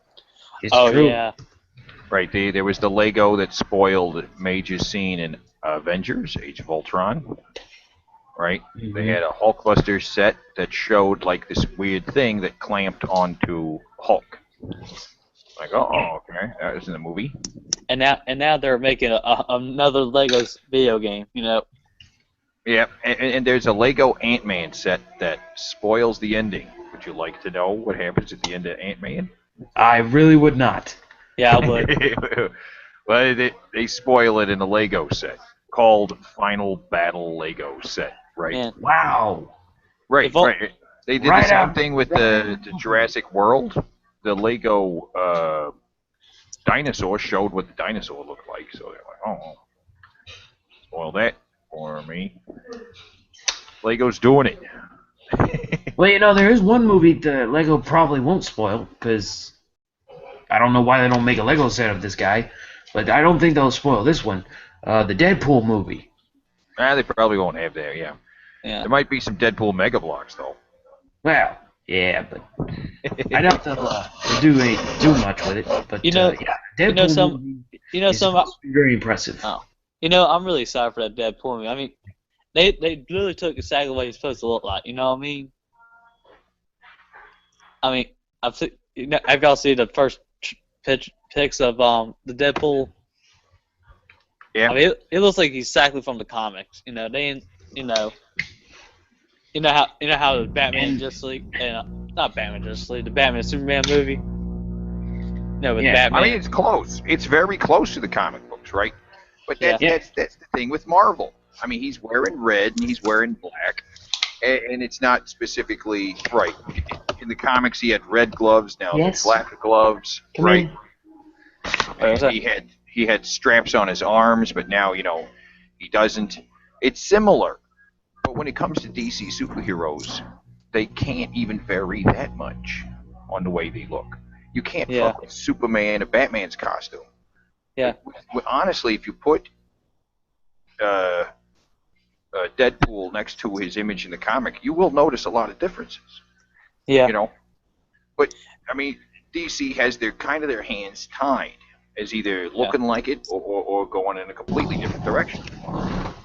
it's Oh true. yeah. Right, there was the Lego that spoiled major scene in Avengers: Age of Ultron. Right, they had a Hulkbuster set that showed like this weird thing that clamped onto Hulk. Like, oh, okay, that was in the movie. And now they're making another Legos video game. You know. Yeah, and there's a Lego Ant-Man set that spoils the ending. Would you like to know what happens at the end of Ant-Man? I really would not. Yeah, I would. Well, they spoil it in a Lego set called Final Battle Lego set, right? Man, Wow. Right. They did Right the same out. thing with the Jurassic World. The Lego dinosaur showed what the dinosaur looked like, so they're like, oh, spoil that for me. Lego's doing it. Well, there is one movie that Lego probably won't spoil, because I don't know why they don't make a Lego set of this guy, but I don't think they'll spoil this one. The Deadpool movie. They probably won't have that, yeah. yeah. There might be some Deadpool Mega Blocks, though. Well, yeah, but I doubt they'll do much with it. But Deadpool movie is supposed to be very impressive. Oh, I'm really excited for that Deadpool movie. I mean, they literally took exactly what he's supposed to look like. You know what I mean? I mean, have y'all seen the first pics of the Deadpool? Yeah. I mean, it looks like he's exactly from the comics. They ain't, how the Batman Justice League and not Batman Justice League, the Batman Superman movie. No, with Batman. I mean, it's close. It's very close to the comic books, right? But that's the thing with Marvel. I mean, he's wearing red and he's wearing black, and it's not specifically right. In the comics, he had red gloves. Now Yes. black gloves, Come right? in. And he had straps on his arms, but now he doesn't. It's similar, but when it comes to DC superheroes, they can't even vary that much on the way they look. You can't fuck with Superman or Batman's costume. Yeah. Honestly, if you put Deadpool next to his image in the comic, you will notice a lot of differences. Yeah. But I mean, DC has their hands tied as either looking like it or going in a completely different direction.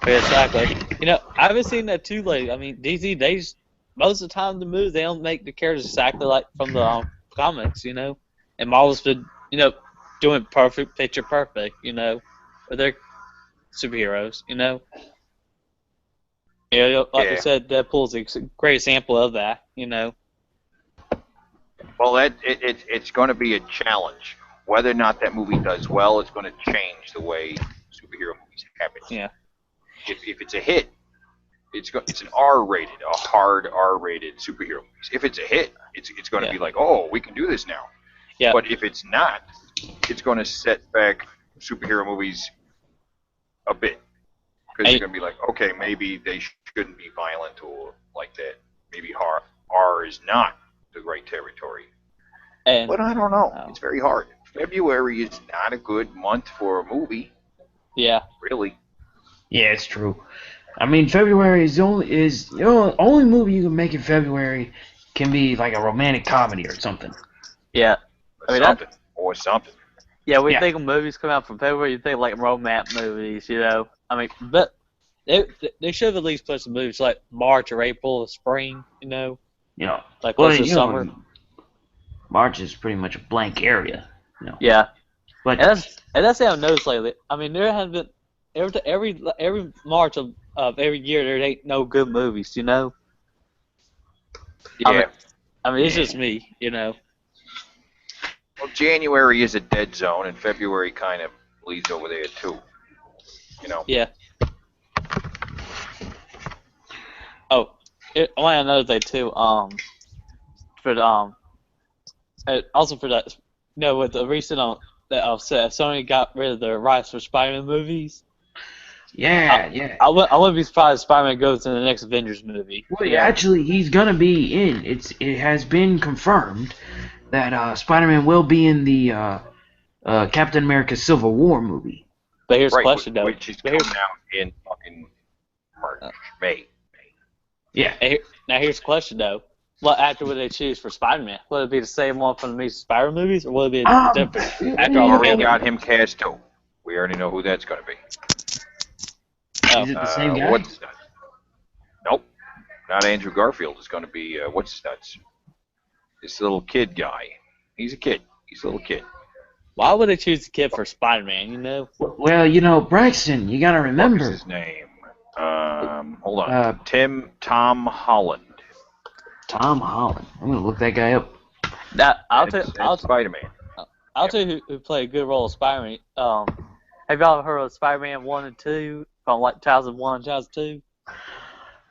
Exactly. I haven't seen that too late. I mean, DC, most of the time the movies, they don't make the characters exactly like from the comics, and Marvel's been, doing perfect, picture perfect, with their superheroes, like you said, Deadpool's a great example of that, Well, it's going to be a challenge. Whether or not that movie does well, it's going to change the way superhero movies happen. Yeah. If it's a hit, it's an R-rated, a hard R-rated superhero movies. If it's a hit, it's going to be like, oh, we can do this now. Yeah. But if it's not, it's going to set back superhero movies a bit. Because you're going to be like, okay, maybe they shouldn't be violent or like that. Maybe R is not the right territory. But I don't know. It's very hard. February is not a good month for a movie. Yeah. Really. Yeah, it's true. I mean, February is the only movie you can make in February can be like a romantic comedy or something. Yeah. Or something. Yeah, we think of movies come out from February, you think like romance movies, I mean, but they should have at least put some movies like March or April or spring, like close to summer. March is pretty much a blank area, Yeah. But and that's how I've noticed lately. I mean, there have been every March of every year there ain't no good movies, Yeah. I mean, it's just me, Well, January is a dead zone, and February kind of bleeds over there too. Yeah. Oh, another thing too. For the also for that, with the recent that Sony got rid of the rights for Spider-Man movies. Yeah, yeah. I wouldn't be surprised if Spider-Man goes in the next Avengers movie. Well, yeah, actually, he's gonna be in. It has been confirmed that Spider-Man will be in the Captain America Civil War movie. But here's the Right, question though. which is coming out in fucking March, May. Yeah. Now here's the question though. What actor would they choose for Spider-Man? Would it be the same one from the Amazing Spider movies, or would it be a different actor Already altogether? got him cast too. We already know who that's going to be. Oh. Is it the same guy? What's nuts? Nope, not Andrew Garfield. It's going to be what's nuts? This little kid guy. He's a kid. He's a little kid. Why would they choose the kid for Spider-Man? You know. Well, Braxton, you gotta remember. What's his name? Hold on. Tom Holland. Tom Holland. I'm gonna look that guy up. I'll Spider-Man. tell you who played a good role of Spider-Man. Have y'all ever heard of Spider-Man 1 and 2 from like 2001 and 2002?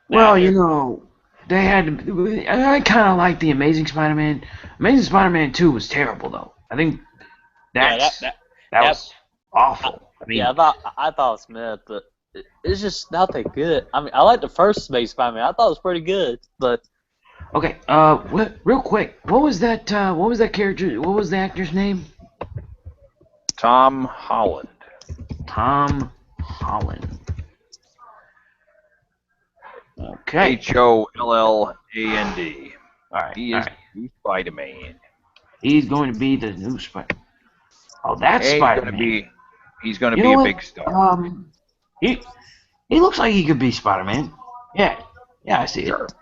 Well, they had. I kind of like the Amazing Spider-Man. Amazing Spider-Man 2 was terrible though. I think that was awful. I mean, I thought it was mad, but it's just not that good. I mean, I like the first Amazing Spider-Man. I thought it was pretty good, but. Okay, real quick, what was that character, what was the actor's name? Tom Holland. Tom Holland. Okay. Holland. Alright, He is Spider-Man. He's going to be the new Spider. Oh, that's Spider-Man. He's going to be a big star. He looks like he could be Spider-Man. Yeah, I see it.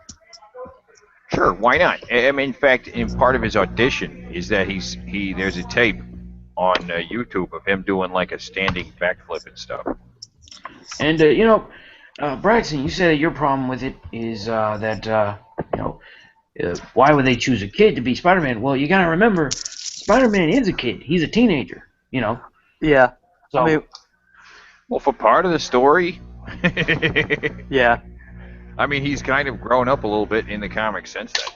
Sure, why not? I mean, in fact, part of his audition is that there's a tape on YouTube of him doing like a standing backflip and stuff. And Braxton, you said that your problem with it is that why would they choose a kid to be Spider-Man? Well, you gotta remember, Spider-Man is a kid. He's a teenager. Yeah. So. I mean, well, for part of the story. Yeah. I mean, he's kind of grown up a little bit in the comics since then.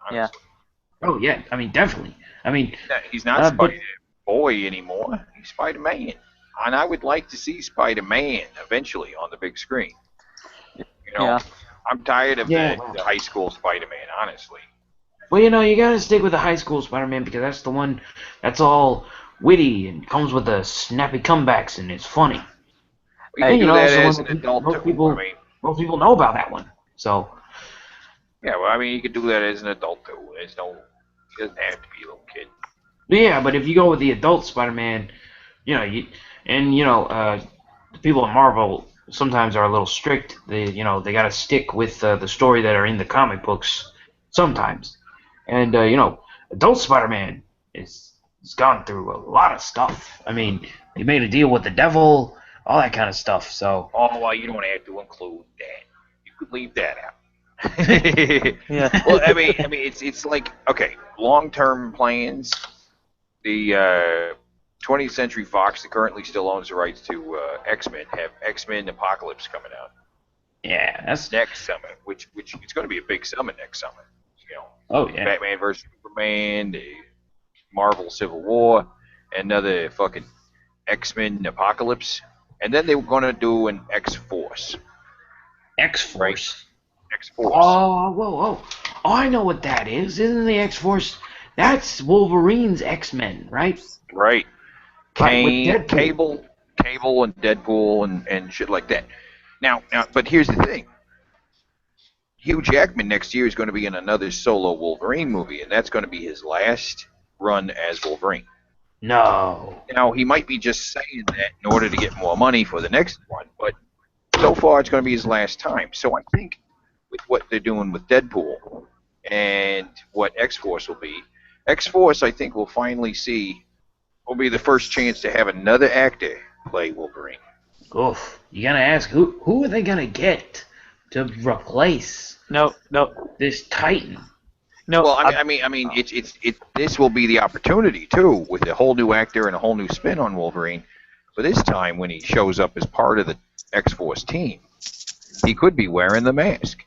Honestly. Yeah. Oh yeah, I mean definitely. I mean, he's not Spider-Boy anymore. He's Spider-Man, and I would like to see Spider-Man eventually on the big screen. Yeah. I'm tired of the high school Spider-Man, honestly. Well, you gotta stick with the high school Spider-Man because that's the one that's all witty and comes with the snappy comebacks and it's funny. You can do that as an adult too. Most people know about that one, so. Yeah, well, I mean, you could do that as an adult too. He doesn't have to be a little kid. Yeah, but if you go with the adult Spider-Man, the people at Marvel sometimes are a little strict. They gotta stick with the story that are in the comic books sometimes, and adult Spider-Man has gone through a lot of stuff. I mean, he made a deal with the devil. All that kind of stuff. So. Oh, well, you don't have to include that. You could leave that out. Yeah. Well, I mean, it's like, okay, long-term plans. The 20th Century Fox, that currently still owns the rights to X-Men, have X-Men Apocalypse coming out. Yeah, that's next summer, which it's going to be a big summer next summer. Oh yeah. Batman vs Superman, the Marvel Civil War, another fucking X-Men Apocalypse. And then they were going to do an X-Force. X-Force? Right? X-Force. Oh, whoa. Oh, I know what that is. Isn't the X-Force... That's Wolverine's X-Men, right? Right. Cable and Deadpool and shit like that. Now, but here's the thing. Hugh Jackman next year is going to be in another solo Wolverine movie, and that's going to be his last run as Wolverine. No. Now, he might be just saying that in order to get more money for the next one, but so far it's going to be his last time. So I think with what they're doing with Deadpool and what X-Force will be, X-Force I think will be the first chance to have another actor play Wolverine. Oof. You gotta ask, who are they gonna get to replace this Titan? No, well, I mean, this will be the opportunity too, with a whole new actor and a whole new spin on Wolverine. But this time, when he shows up as part of the X-Force team, he could be wearing the mask.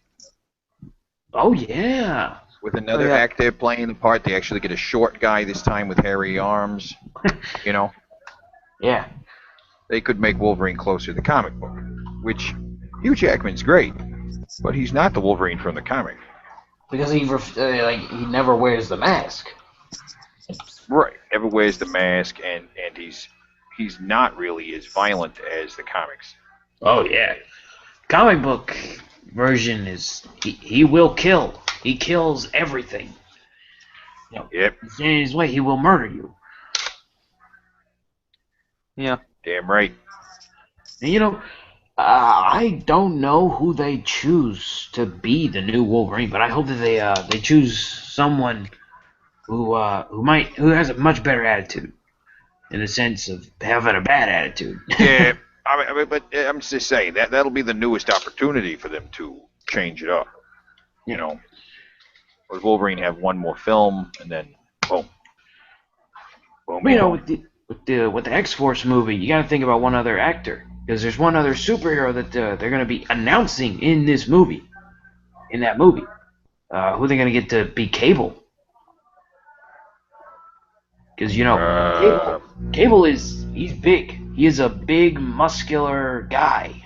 Oh yeah. With another yeah. actor playing the part, they actually get a short guy this time with hairy arms. You know, Yeah. they could make Wolverine closer to the comic book, which Hugh Jackman's great, but he's not the Wolverine from the comic. Because he never wears the mask. Right. Never wears the mask, and he's not really as violent as the comics. Oh yeah. Comic book version is he will kill. He kills everything. You know, Yep. if in his way, he will murder you. Yeah. Damn right. And you know, I don't know who they choose to be the new Wolverine, but I hope that they choose someone who has a much better attitude in the sense of having a bad attitude. Yeah. But I'm just saying that'll be the newest opportunity for them to change it up. You know, or Wolverine have one more film, and then boom, boom, You know, boom. with the X-Force movie, you got to think about one other actor because there's one other superhero that they're going to be announcing in this movie. In that movie, who they're going to get to be Cable? Because you know, Uh, Cable he's big. He is a big, muscular guy.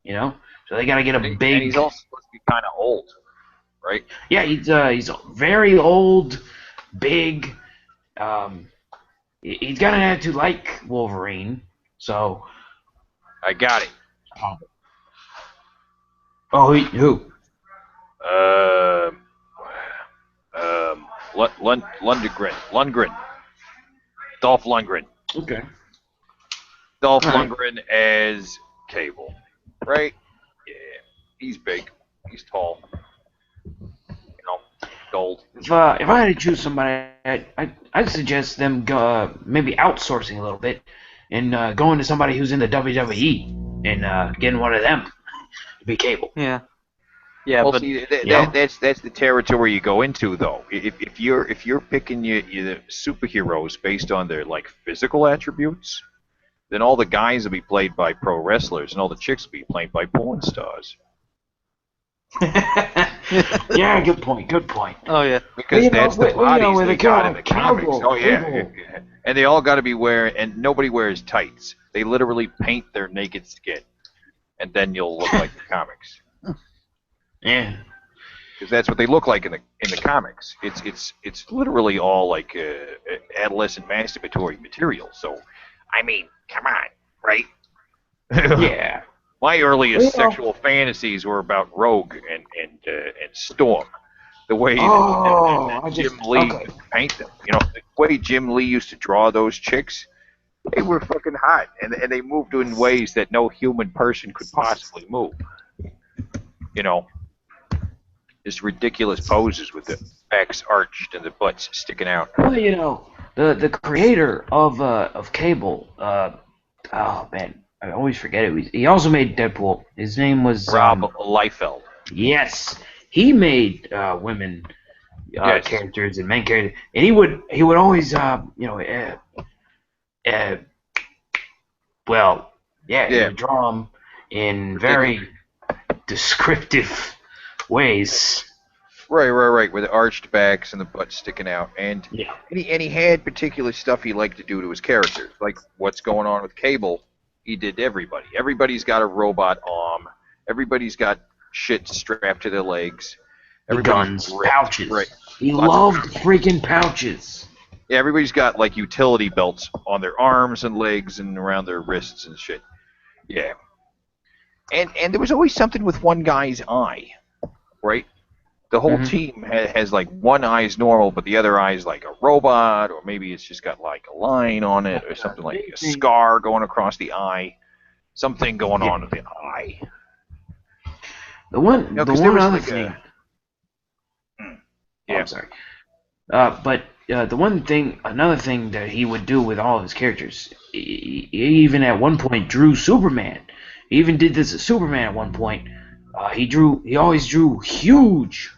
You know, so they got to get a and he's big. also supposed to be kind of old, right? Yeah, he's very old, big. Um, he's got an attitude like Wolverine. So, I got it. oh, who? Um, Lundgren, Dolph Lundgren, Okay. Dolph All right. Lundgren as Cable, right? Yeah, he's big, he's tall, gold. If I had to choose somebody, I'd suggest them go, maybe outsourcing a little bit and going to somebody who's in the WWE and getting one of them to be Cable. Yeah. Yeah, Well, but see, You know? that's the territory you go into, though. If you're picking your superheroes based on their like physical attributes, then all the guys will be played by pro wrestlers, and all the chicks will be played by porn stars. Yeah, good point. Good point. oh yeah. Because You know, that's the you know, bodies with they a got in the comics. Cable, Oh yeah, Cable. and they all got to be wearing, and nobody wears tights. They literally paint their naked skin, and then you'll look like the comics. Yeah. Because that's what they look like in the comics. It's literally all like adolescent masturbatory material. So, I mean, come on, right? Yeah. My Well, earliest you know, sexual fantasies were about Rogue and Storm. The way oh, I just Jim Lee okay. used to paint them. You know, the way Jim Lee used to draw those chicks, they were fucking hot, and they moved in ways that no human person could possibly move. You know, just ridiculous poses with the backs arched and the butts sticking out. Well, you know, the creator of Cable, oh man, I always forget it. He also made Deadpool. His name was Rob Liefeld. yes, he made women Yes. characters and men characters, and he would always uh, well, yeah, he Yeah. would draw them in very descriptive ways. Right. With the arched backs and the butts sticking out, and Yeah. he had particular stuff he liked to do to his characters, like what's going on with Cable. He did to everybody. Everybody's got a robot arm. Everybody's got shit strapped to their legs. The Everybody's guns, ripped, pouches. right? He Lots of loved freaking pouches. Yeah, everybody's got like utility belts on their arms and legs and around their wrists and shit. Yeah, and there was always something with one guy's eye, right? The whole Mhm. team has like one eye's normal, but the other eye's like a robot, or maybe it's just got like a line on it, or something like a scar going across the eye, something going on with the eye. The one, No, the 'cause there one was other like thing. a Oh, I'm sorry. But the one thing, another thing that he would do with all of his characters, he even at one point drew Superman. He even did this as Superman at one point. He always drew huge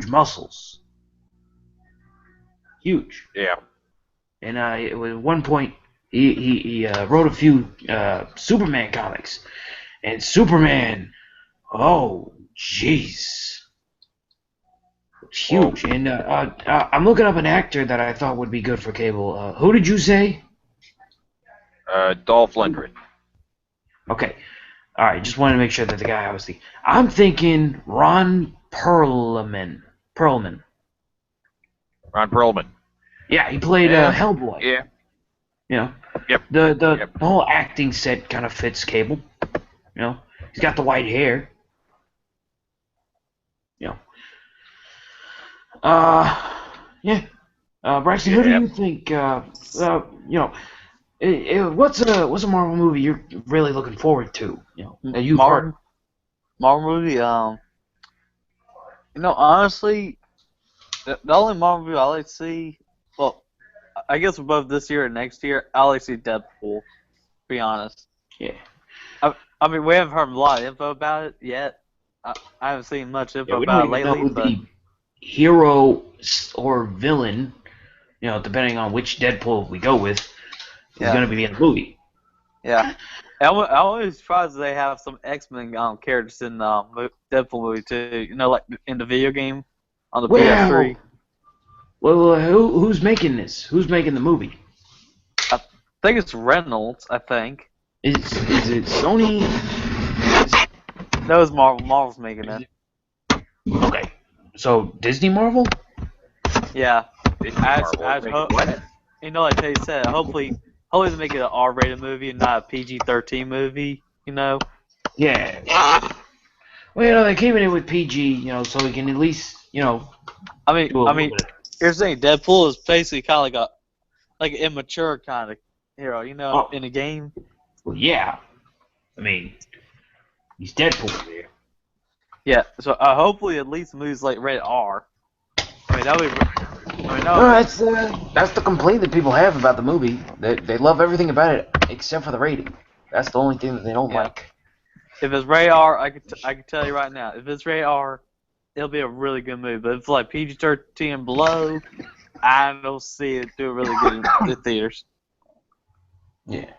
muscles, huge. yeah. And it was at one point he wrote a few Superman comics, and Superman, oh Jeez. It's Well, huge. And I'm looking up an actor that I thought would be good for cable. Who did you say? Dolph Lundgren. Okay. All right. Just wanted to make sure that the guy I was thinking. I'm thinking Ron Perlman. Perlman. Ron Perlman. Yeah, he played Yeah. Hellboy. Yeah. You know, Yep. the Yep. whole acting set kind of fits Cable. You know, he's got the white hair. You know. Yeah. Braxton, who do Yep. you think? You know, what's a Marvel movie you're really looking forward to? You know, that you've heard. Marvel movie. Honestly, the only Marvel movie I like to see, well, I guess both this year and next year, I like to see Deadpool. To be honest. Yeah. I mean, we haven't heard a lot of info about it yet. I haven't seen much Yeah, info we don't about it even know lately, who but the hero or villain, you know, depending on which Deadpool we go with, is Yeah. going to be in the movie. yeah. I'm always surprised they have some X-Men characters in the Deadpool movie too. You know, like in the video game on the PS3. Well, who's making this? Who's making the movie? I think it's Reynolds. I think. Is it Sony? No, it's Marvel. Marvel's making it. Okay. So Disney Marvel? Yeah. Disney I Marvel. hope, What? you know, like Teddy said, hopefully they make it an R-rated movie and not a PG-13 movie. You know. Yeah. Well, you know, they came in with PG, you know, so we can at least, you know, I mean, do a little bit. here's the thing: Deadpool is basically kind of like an immature kind of hero. You know, Oh. in a game. Well, yeah. I mean, he's Deadpool there. Yeah. So hopefully at least the movie's like rated R. I mean, that would. I mean, No, that's the complaint that people have about the movie. They love everything about it except for the rating. That's the only thing that they don't Yeah. like. If it's rated R, I could tell you right now. If it's rated R, it'll be a really good movie. But if it's like PG-13 and below, I don't see it do really good in the theaters. Yeah.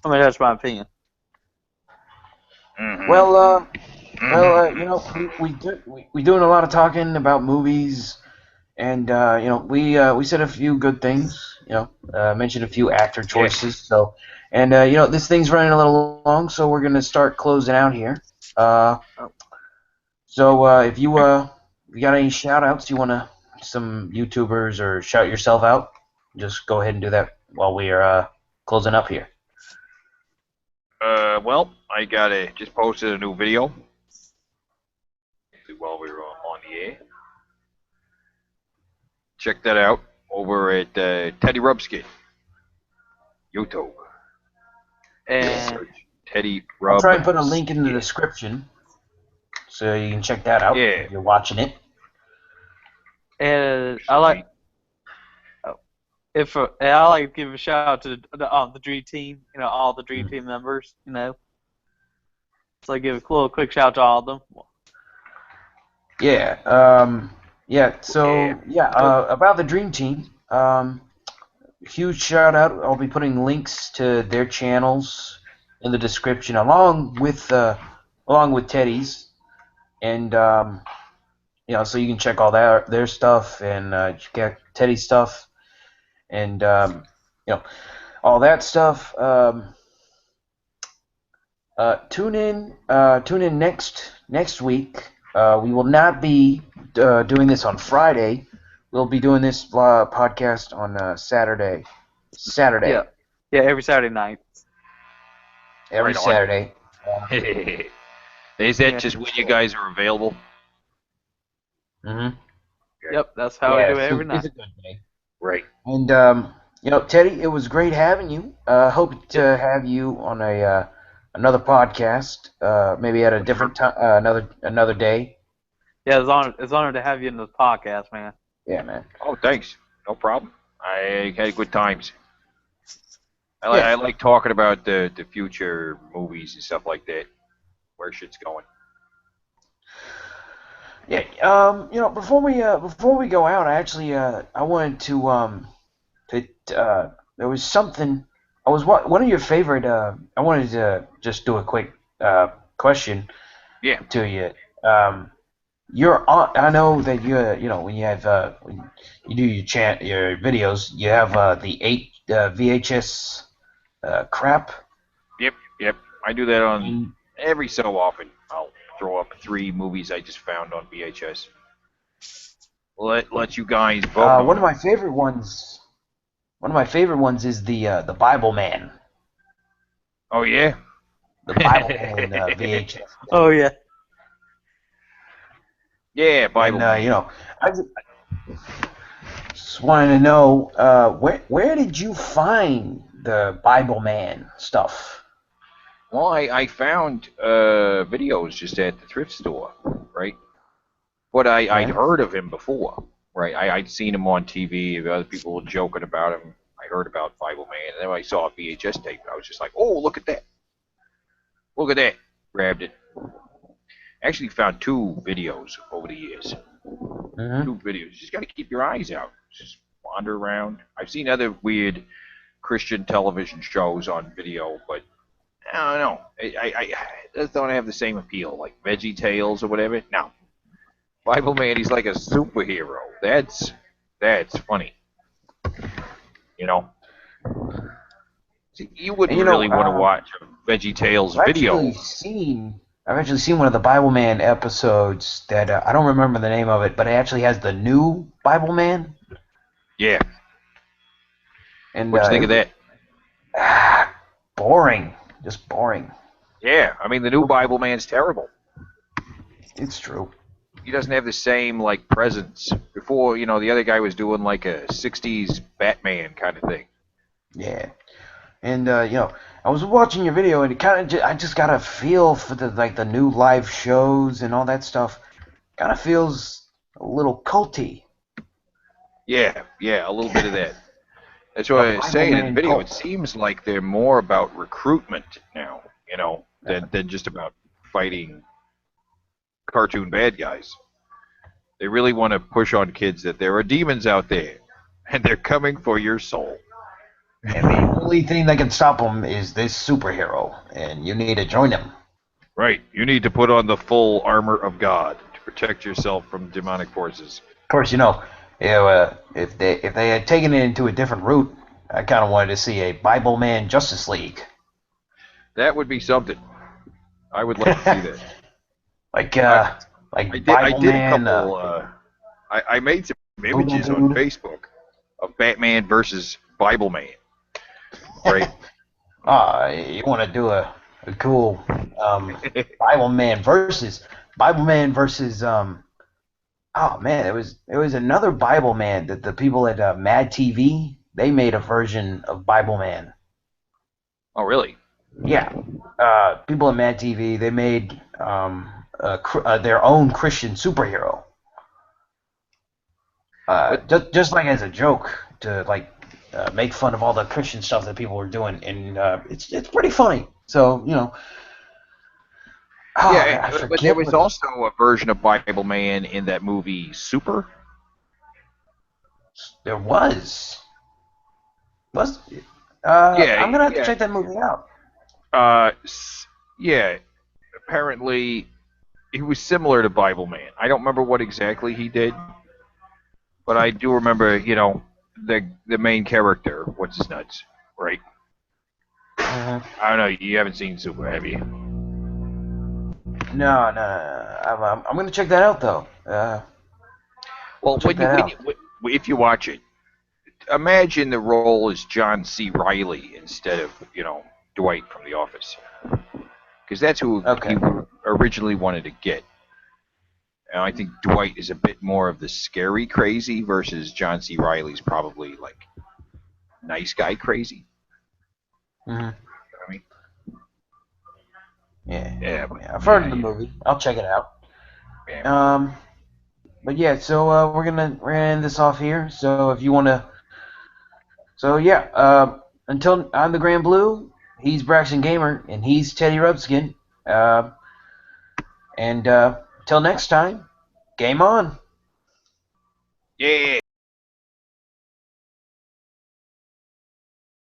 I mean, that's my opinion. Mhm. Well, Mhm. you know, we doing a lot of talking about movies, and you know, we said a few good things. You know, mentioned a few actor choices. So, and you know, this thing's running a little long, so we're gonna start closing out here. So if you got any shout outs, you wanna some YouTubers or shout yourself out, just go ahead and do that while we are closing up here. Well, I just posted a new video while we were on the air. Check that out over at Teddy Rubskin YouTube. And Search Teddy I'll Rub. try and put a link in the description so you can check that out Yeah. if you're watching it. I like to give a shout out to the Dream Team. You know, all the Dream Team members. You know, so I give a little quick shout out to all of them. Yeah. So about the Dream Team. Huge shout out. I'll be putting links to their channels in the description, along with Teddy's, and you know, so you can check all their stuff and get Teddy's stuff, and you know, all that stuff. Tune in next week. We will not be doing this on Friday. We'll be doing this podcast on Saturday. Yeah, every Saturday night. Every Right on. Saturday. Is that Yeah. just when you guys are available? Mm-hmm. Yep, that's how we do it every night. It's a good day. Right. And you know, Teddy, it was great having you. Hope to have you on another podcast, maybe at a different time, another day. Yeah, it's honored to have you in this podcast, man. Yeah, man. Oh, thanks. No problem. I had good times. I like talking about the future movies and stuff like that. Where shit's going. Yeah. You know, before we go out, I wanted to there was something. One of your favorite. I wanted to just do a quick question. Yeah. To you. You're on. I know that when you have when you do your videos, you have the 8 VHS crap. Yep. I do that on And, every so often. I'll throw up 3 movies I just found on VHS. Let you guys vote on one of them. my favorite ones. One of my favorite ones is the Bible Man. Oh yeah. The Bible Man VHS. Oh yeah. Yeah, And Bible Man. I just wanted to know where did you find the Bible Man stuff? Well, I found videos just at the thrift store, right? But I'd Okay. heard of him before, right? I'd seen him on TV. Other people were joking about him. I heard about Bible Man, and then I saw a VHS tape. I was just like, oh, look at that. Look at that. Grabbed it. Actually found 2 videos over the years. Mm-hmm. 2 videos. You just got to keep your eyes out. Just wander around. I've seen other weird Christian television shows on video, but I don't know. I just don't have the same appeal, like Veggie Tales or whatever. No, Bible Man, he's like a superhero. That's funny. You know, see, you And wouldn't really want to watch a Veggie Tales video. I've actually seen one of the Bible Man episodes that I don't remember the name of it, but it actually has the new Bible Man. Yeah. And What'd you think of that? boring, just boring. Yeah, I mean the new Bible Man's terrible. It's true. He doesn't have the same like presence. Before, the other guy was doing like a '60s Batman kind of thing. Yeah. And I was watching your video, and it kind of I just got a feel for the new live shows and all that stuff. Kind of feels a little culty. Yeah, a little bit of that. That's The what I was Bible saying in the Man video. It cult. seems like they're more about recruitment now, than just about fighting cartoon bad guys. They really want to push on kids that there are demons out there, and they're coming for your soul. And the only thing that can stop them is this superhero, and you need to join him. Right. You need to put on the full armor of God to protect yourself from demonic forces. Of course, if they had taken it into a different route, I kind of wanted to see a Bible Man Justice League. That would be something. I would like to see that. like I Bible did a Man. couple. I made some images on Dude. Facebook of Batman versus Bible Man. Right. You want to do a cool Bible Man versus oh man, it was another Bible Man that the people at Mad TV, they made a version of Bible Man. Oh, really? Yeah, people at Mad TV, they made their own Christian superhero. Just like as a joke to make fun of all the Christian stuff that people were doing, and it's pretty funny. So Yeah, I but there forget was what also a version of Bible Man in that movie Super. there was. Was Yeah, I'm gonna have to yeah, check that movie out. yeah. Apparently, he was similar to Bible Man. I don't remember what exactly he did, but I do remember, the main character. What's his nuts? Right? Mhm. I don't know. You haven't seen Super, have you? No. I'm gonna check that out though. Well, Check that out. if you watch it, imagine the role as John C. Riley instead of Dwight from The Office, because that's who Okay. he originally wanted to get. And I think Dwight is a bit more of the scary crazy versus John C. Riley's probably like nice guy crazy. Mhm. I mean, Yeah. yeah, I've heard of the movie. I'll check it out. yeah. But yeah, so we're gonna end this off here. So if you wanna, so yeah, until I'm the Granblue, he's Braxton Gamer, and he's Teddy Rubskin. And till next time, game on. Yeah.